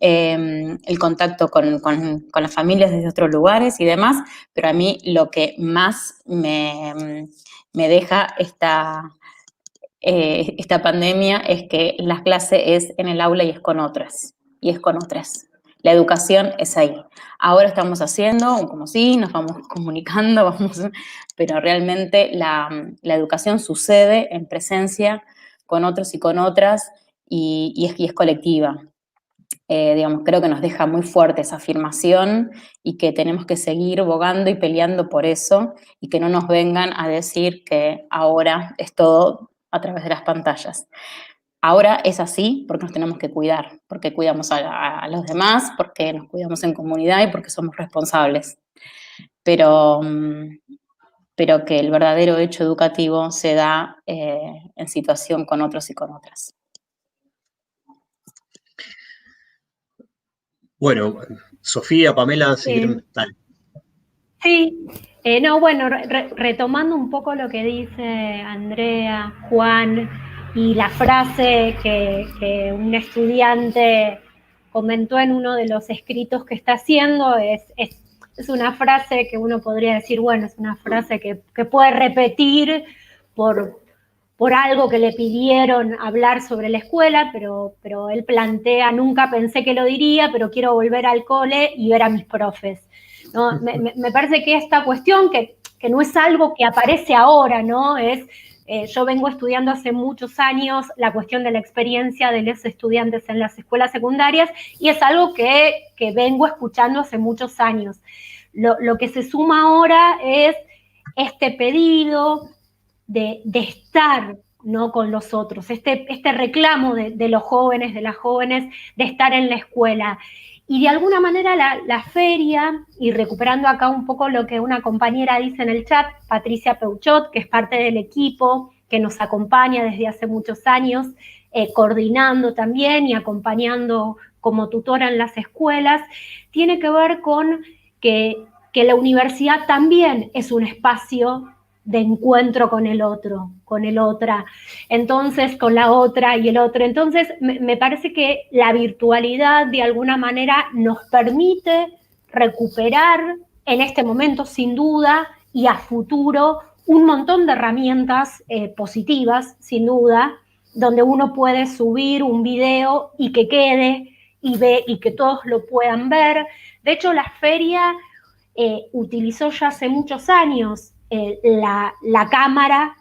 El contacto con las familias desde otros lugares y demás, pero a mí lo que más me deja esta pandemia es que la clase es en el aula y es con otras. La educación es ahí. Ahora estamos haciendo como si nos vamos comunicando, pero realmente la educación sucede en presencia con otros y con otras, y es colectiva. Digamos, creo que nos deja muy fuerte esa afirmación y que tenemos que seguir bogando y peleando por eso, y que no nos vengan a decir que ahora es todo a través de las pantallas. Ahora es así porque nos tenemos que cuidar, porque cuidamos a los demás, porque nos cuidamos en comunidad y porque somos responsables. Pero que el verdadero hecho educativo se da en situación con otros y con otras. Bueno, Sofía, Pamela, seguir. Dale. Sí, no, bueno, retomando un poco lo que dice Andrea, Juan, y la frase que un estudiante comentó en uno de los escritos que está haciendo, es una frase que uno podría decir, bueno, es una frase que puede repetir por algo que le pidieron hablar sobre la escuela, pero él plantea, nunca pensé que lo diría, pero quiero volver al cole y ver a mis profes, ¿no? Me parece que esta cuestión, que no es algo que aparece ahora, ¿no? Yo vengo estudiando hace muchos años la cuestión de la experiencia de los estudiantes en las escuelas secundarias, y es algo que vengo escuchando hace muchos años. Lo que se suma ahora es este pedido de estar, ¿no?, con los otros, este reclamo de los jóvenes, de las jóvenes, de estar en la escuela. Y de alguna manera la feria, y recuperando acá un poco lo que una compañera dice en el chat, Patricia Peuchot, que es parte del equipo, que nos acompaña desde hace muchos años, coordinando también y acompañando como tutora en las escuelas, tiene que ver con que la universidad también es un espacio de encuentro con el otro, con el otra, entonces con la otra y el otro. Entonces me parece que la virtualidad de alguna manera nos permite recuperar en este momento sin duda y a futuro un montón de herramientas positivas, sin duda, donde uno puede subir un video y que quede y que todos lo puedan ver. De hecho, la feria utilizó ya hace muchos años la cámara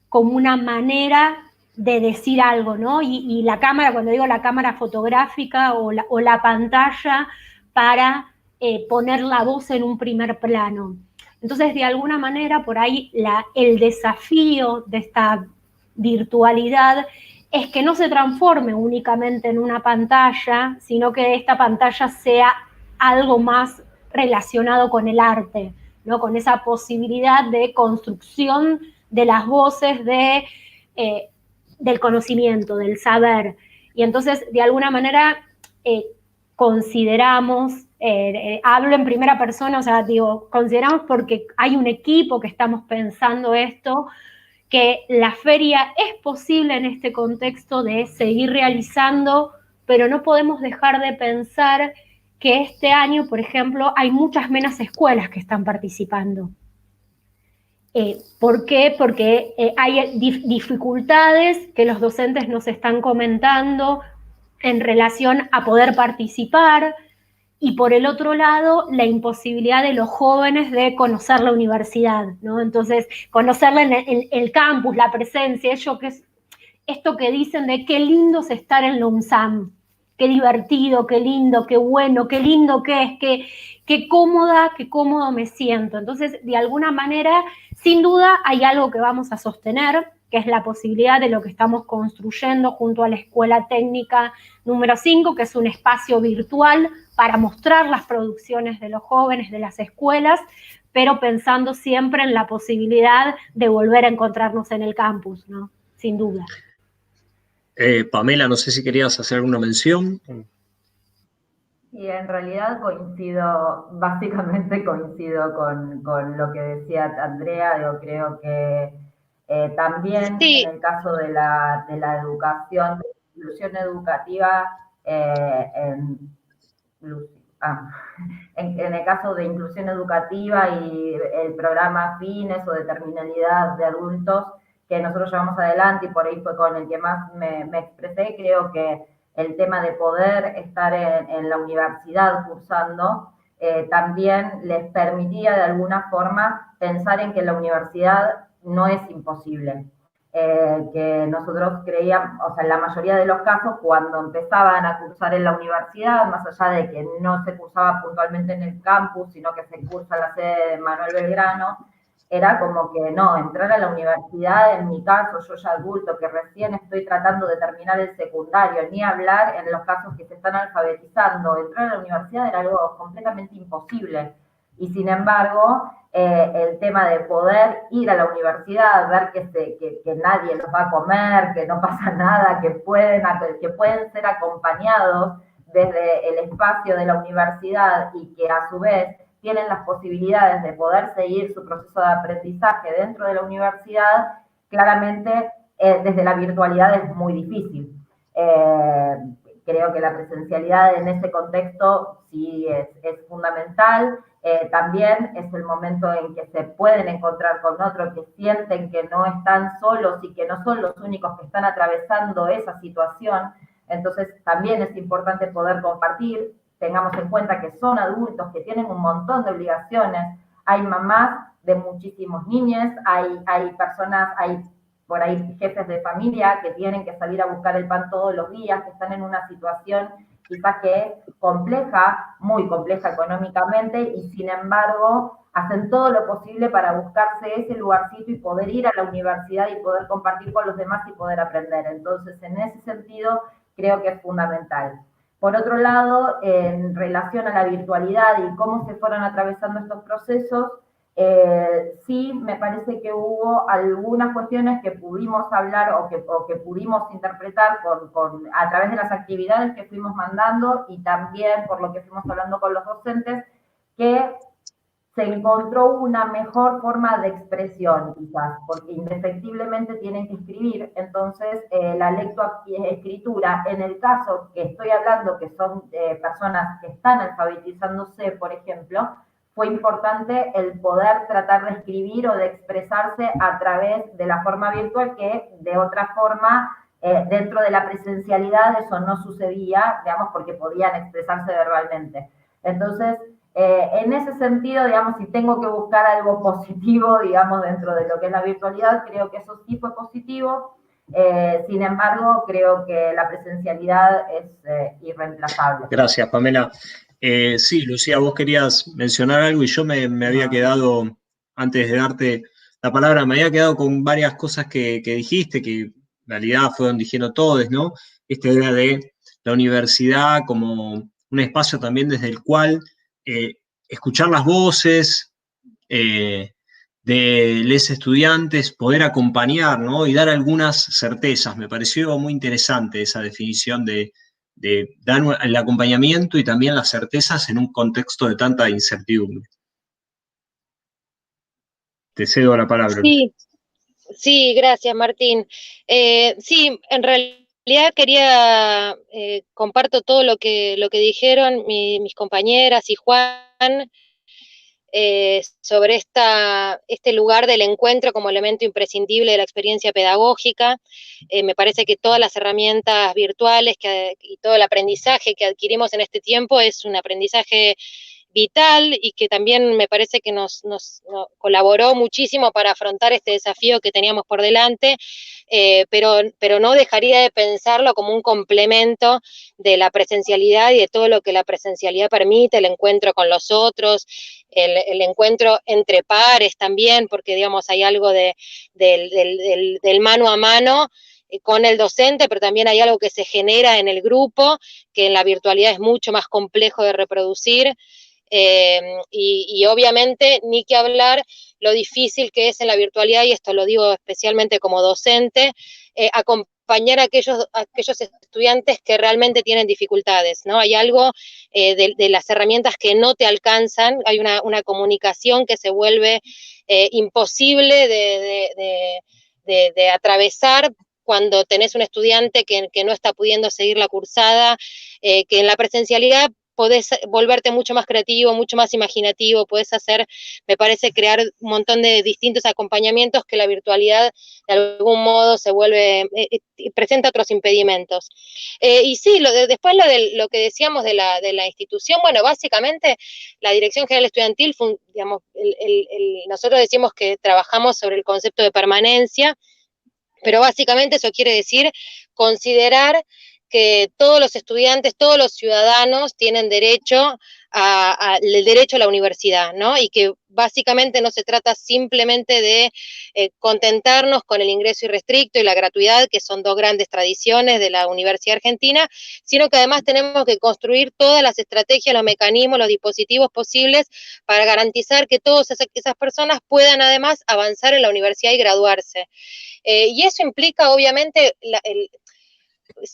como una manera de decir algo, ¿no? Y la cámara, cuando digo la cámara fotográfica o la pantalla, para poner la voz en un primer plano. Entonces, de alguna manera, por ahí el desafío de esta virtualidad es que no se transforme únicamente en una pantalla, sino que esta pantalla sea algo más relacionado con el arte, ¿no? Con esa posibilidad de construcción de las voces del conocimiento, del saber. Y entonces, de alguna manera, consideramos, hablo en primera persona, o sea, digo, consideramos porque hay un equipo que estamos pensando esto, que la feria es posible en este contexto de seguir realizando, pero no podemos dejar de pensar que este año, por ejemplo, hay muchas menos escuelas que están participando. ¿Por qué? Porque hay dificultades que los docentes nos están comentando en relación a poder participar, y por el otro lado, la imposibilidad de los jóvenes de conocer la universidad, ¿no? Entonces, conocerla en el campus, la presencia, esto que dicen de qué lindo es estar en la UNSAM, qué divertido, qué lindo, qué bueno, qué lindo que es, qué cómodo me siento. Entonces, de alguna manera, sin duda, hay algo que vamos a sostener, que es la posibilidad de lo que estamos construyendo junto a la Escuela Técnica número 5, que es un espacio virtual para mostrar las producciones de los jóvenes de las escuelas, pero pensando siempre en la posibilidad de volver a encontrarnos en el campus, ¿no? Sin duda. Pamela, no sé si querías hacer alguna mención. Y en realidad básicamente coincido con lo que decía Andrea. Yo creo que también Sí. en el caso de la educación, de la inclusión educativa, en el caso de inclusión educativa y el programa Fines o de terminalidad de adultos que nosotros llevamos adelante, y por ahí fue con el que más me expresé, creo que el tema de poder estar en la universidad cursando también les permitía de alguna forma pensar en que la universidad no es imposible. Que nosotros creíamos, o sea, en la mayoría de los casos, cuando empezaban a cursar en la universidad, más allá de que no se cursaba puntualmente en el campus, sino que se cursa en la sede de Manuel Belgrano, era como que no, entrar a la universidad, en mi caso, yo ya adulto, que recién estoy tratando de terminar el secundario, ni hablar en los casos que se están alfabetizando, entrar a la universidad era algo completamente imposible. Y sin embargo, el tema de poder ir a la universidad, ver que nadie los va a comer, que no pasa nada, que pueden ser acompañados desde el espacio de la universidad y que a su vez tienen las posibilidades de poder seguir su proceso de aprendizaje dentro de la universidad, claramente desde la virtualidad es muy difícil. Creo que la presencialidad en ese contexto sí es fundamental. También es el momento en que se pueden encontrar con otros que sienten que no están solos y que no son los únicos que están atravesando esa situación. Entonces también es importante poder compartir. Tengamos en cuenta que son adultos que tienen un montón de obligaciones. Hay mamás de muchísimos niños, hay personas, hay por ahí jefes de familia que tienen que salir a buscar el pan todos los días, que están en una situación quizás que es compleja, muy compleja económicamente, y sin embargo hacen todo lo posible para buscarse ese lugarcito y poder ir a la universidad y poder compartir con los demás y poder aprender. Entonces, en ese sentido, creo que es fundamental. Por otro lado, en relación a la virtualidad y cómo se fueron atravesando estos procesos, sí me parece que hubo algunas cuestiones que pudimos hablar o que pudimos interpretar a través de las actividades que fuimos mandando y también por lo que fuimos hablando con los docentes, que se encontró una mejor forma de expresión, quizás, porque indefectiblemente tienen que escribir. Entonces, la lectoescritura, en el caso que estoy hablando, que son personas que están alfabetizándose, por ejemplo, fue importante el poder tratar de escribir o de expresarse a través de la forma virtual, que de otra forma, dentro de la presencialidad, eso no sucedía, digamos, porque podían expresarse verbalmente. Entonces, En ese sentido, digamos, si tengo que buscar algo positivo, digamos, dentro de lo que es la virtualidad, creo que eso sí fue positivo. Sin embargo, creo que la presencialidad es irreemplazable. Gracias, Pamela. Sí, Lucía, vos querías mencionar algo y yo me había quedado, antes de darte la palabra, me había quedado con varias cosas que dijiste, que en realidad fueron diciendo todos, ¿no? Esta idea de la universidad como un espacio también desde el cual escuchar las voces de los estudiantes, poder acompañar, ¿no? Y dar algunas certezas. Me pareció muy interesante esa definición de dar el acompañamiento y también las certezas en un contexto de tanta incertidumbre. Te cedo la palabra. Sí, sí, gracias, Martín. Sí, en realidad quería, comparto todo lo que dijeron mis compañeras y Juan, sobre este lugar del encuentro como elemento imprescindible de la experiencia pedagógica. Me parece que todas las herramientas virtuales y todo el aprendizaje que adquirimos en este tiempo es un aprendizaje vital y que también me parece que nos colaboró muchísimo para afrontar este desafío que teníamos por delante, pero no dejaría de pensarlo como un complemento de la presencialidad y de todo lo que la presencialidad permite, el encuentro con los otros, el encuentro entre pares también, porque digamos hay algo del mano a mano con el docente, pero también hay algo que se genera en el grupo, que en la virtualidad es mucho más complejo de reproducir. Y obviamente ni que hablar lo difícil que es en la virtualidad, y esto lo digo especialmente como docente, acompañar a aquellos estudiantes que realmente tienen dificultades, ¿no? Hay algo de las herramientas que no te alcanzan, hay una comunicación que se vuelve imposible de atravesar cuando tenés un estudiante que no está pudiendo seguir la cursada, que en la presencialidad podés volverte mucho más creativo, mucho más imaginativo, podés hacer, me parece, crear un montón de distintos acompañamientos que la virtualidad de algún modo se vuelve, presenta otros impedimentos. Y sí, después lo que decíamos de la institución, bueno, básicamente la Dirección General Estudiantil, digamos, nosotros decimos que trabajamos sobre el concepto de permanencia, pero básicamente eso quiere decir considerar que todos los estudiantes, todos los ciudadanos tienen derecho el derecho a la universidad, ¿no? Y que básicamente no se trata simplemente de contentarnos con el ingreso irrestricto y la gratuidad, que son dos grandes tradiciones de la Universidad Argentina, sino que además tenemos que construir todas las estrategias, los mecanismos, los dispositivos posibles para garantizar que todas esas personas puedan además avanzar en la universidad y graduarse. Y eso implica, obviamente,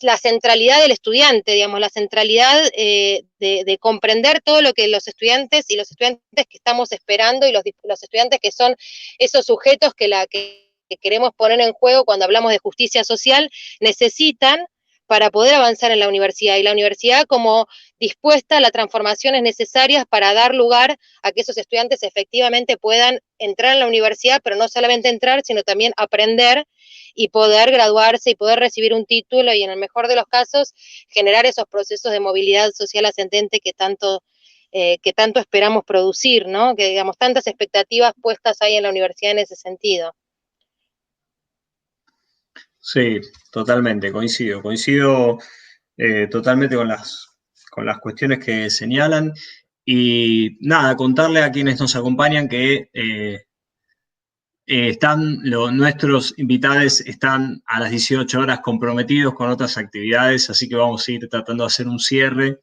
la centralidad del estudiante, digamos, la centralidad de comprender todo lo que los estudiantes y los estudiantes que estamos esperando y los estudiantes que son esos sujetos que queremos poner en juego cuando hablamos de justicia social, necesitan para poder avanzar en la universidad, y la universidad como dispuesta a las transformaciones necesarias para dar lugar a que esos estudiantes efectivamente puedan entrar en la universidad, pero no solamente entrar, sino también aprender y poder graduarse y poder recibir un título y en el mejor de los casos generar esos procesos de movilidad social ascendente que tanto esperamos producir, ¿no? Que digamos, tantas expectativas puestas hay en la universidad en ese sentido. Sí, totalmente, coincido totalmente con las cuestiones que señalan. Y nada, contarle a quienes nos acompañan que nuestros invitados están a las 18 horas comprometidos con otras actividades, así que vamos a ir tratando de hacer un cierre,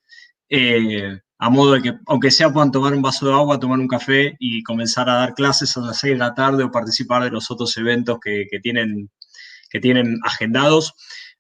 a modo de que, aunque sea, puedan tomar un vaso de agua, tomar un café y comenzar a dar clases a las 6 de la tarde o participar de los otros eventos que tienen agendados.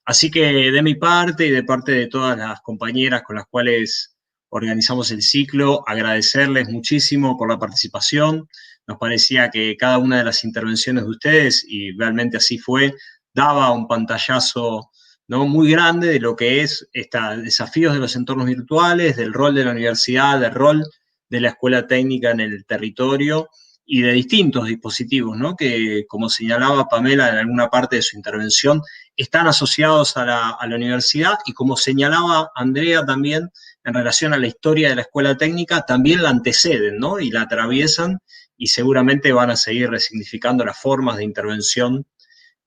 Así que de mi parte y de parte de todas las compañeras con las cuales organizamos el ciclo, agradecerles muchísimo por la participación. Nos parecía que cada una de las intervenciones de ustedes, y realmente así fue, daba un pantallazo, ¿no?, muy grande de lo que es desafíos de los entornos virtuales, del rol de la universidad, del rol de la escuela técnica en el territorio y de distintos dispositivos, ¿no?, que, como señalaba Pamela en alguna parte de su intervención, están asociados a la universidad, y como señalaba Andrea también, en relación a la historia de la escuela técnica también la anteceden, ¿no? Y la atraviesan y seguramente van a seguir resignificando las formas de intervención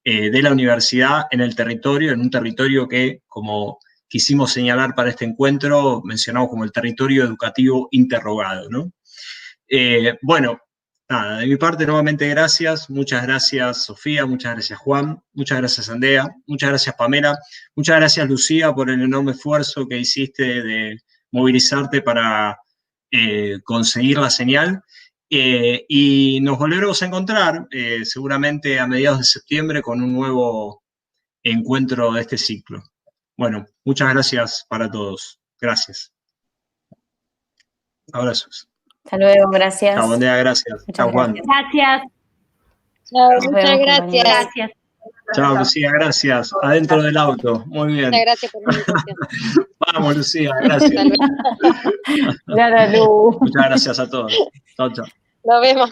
de la universidad en el territorio, en un territorio que, como quisimos señalar para este encuentro, mencionamos como el territorio educativo interrogado, ¿no? Bueno, nada, de mi parte nuevamente gracias, muchas gracias Sofía, muchas gracias Juan, muchas gracias Andrea, muchas gracias Pamela, muchas gracias Lucía por el enorme esfuerzo que hiciste de movilizarte para conseguir la señal. Y nos volveremos a encontrar seguramente a mediados de septiembre con un nuevo encuentro de este ciclo. Bueno, muchas gracias para todos. Gracias. Abrazos. Hasta luego, gracias. Chao, Andrea, gracias. Chao, Juan. Gracias. Chao, Nos muchas vemos, gracias. Gracias. Chao, Lucía, gracias. Adentro del auto. Muy bien. Muchas gracias por la invitación. Vamos, Lucía, gracias. Claro, Lu. Muchas gracias a todos. Chao, chao. Nos vemos.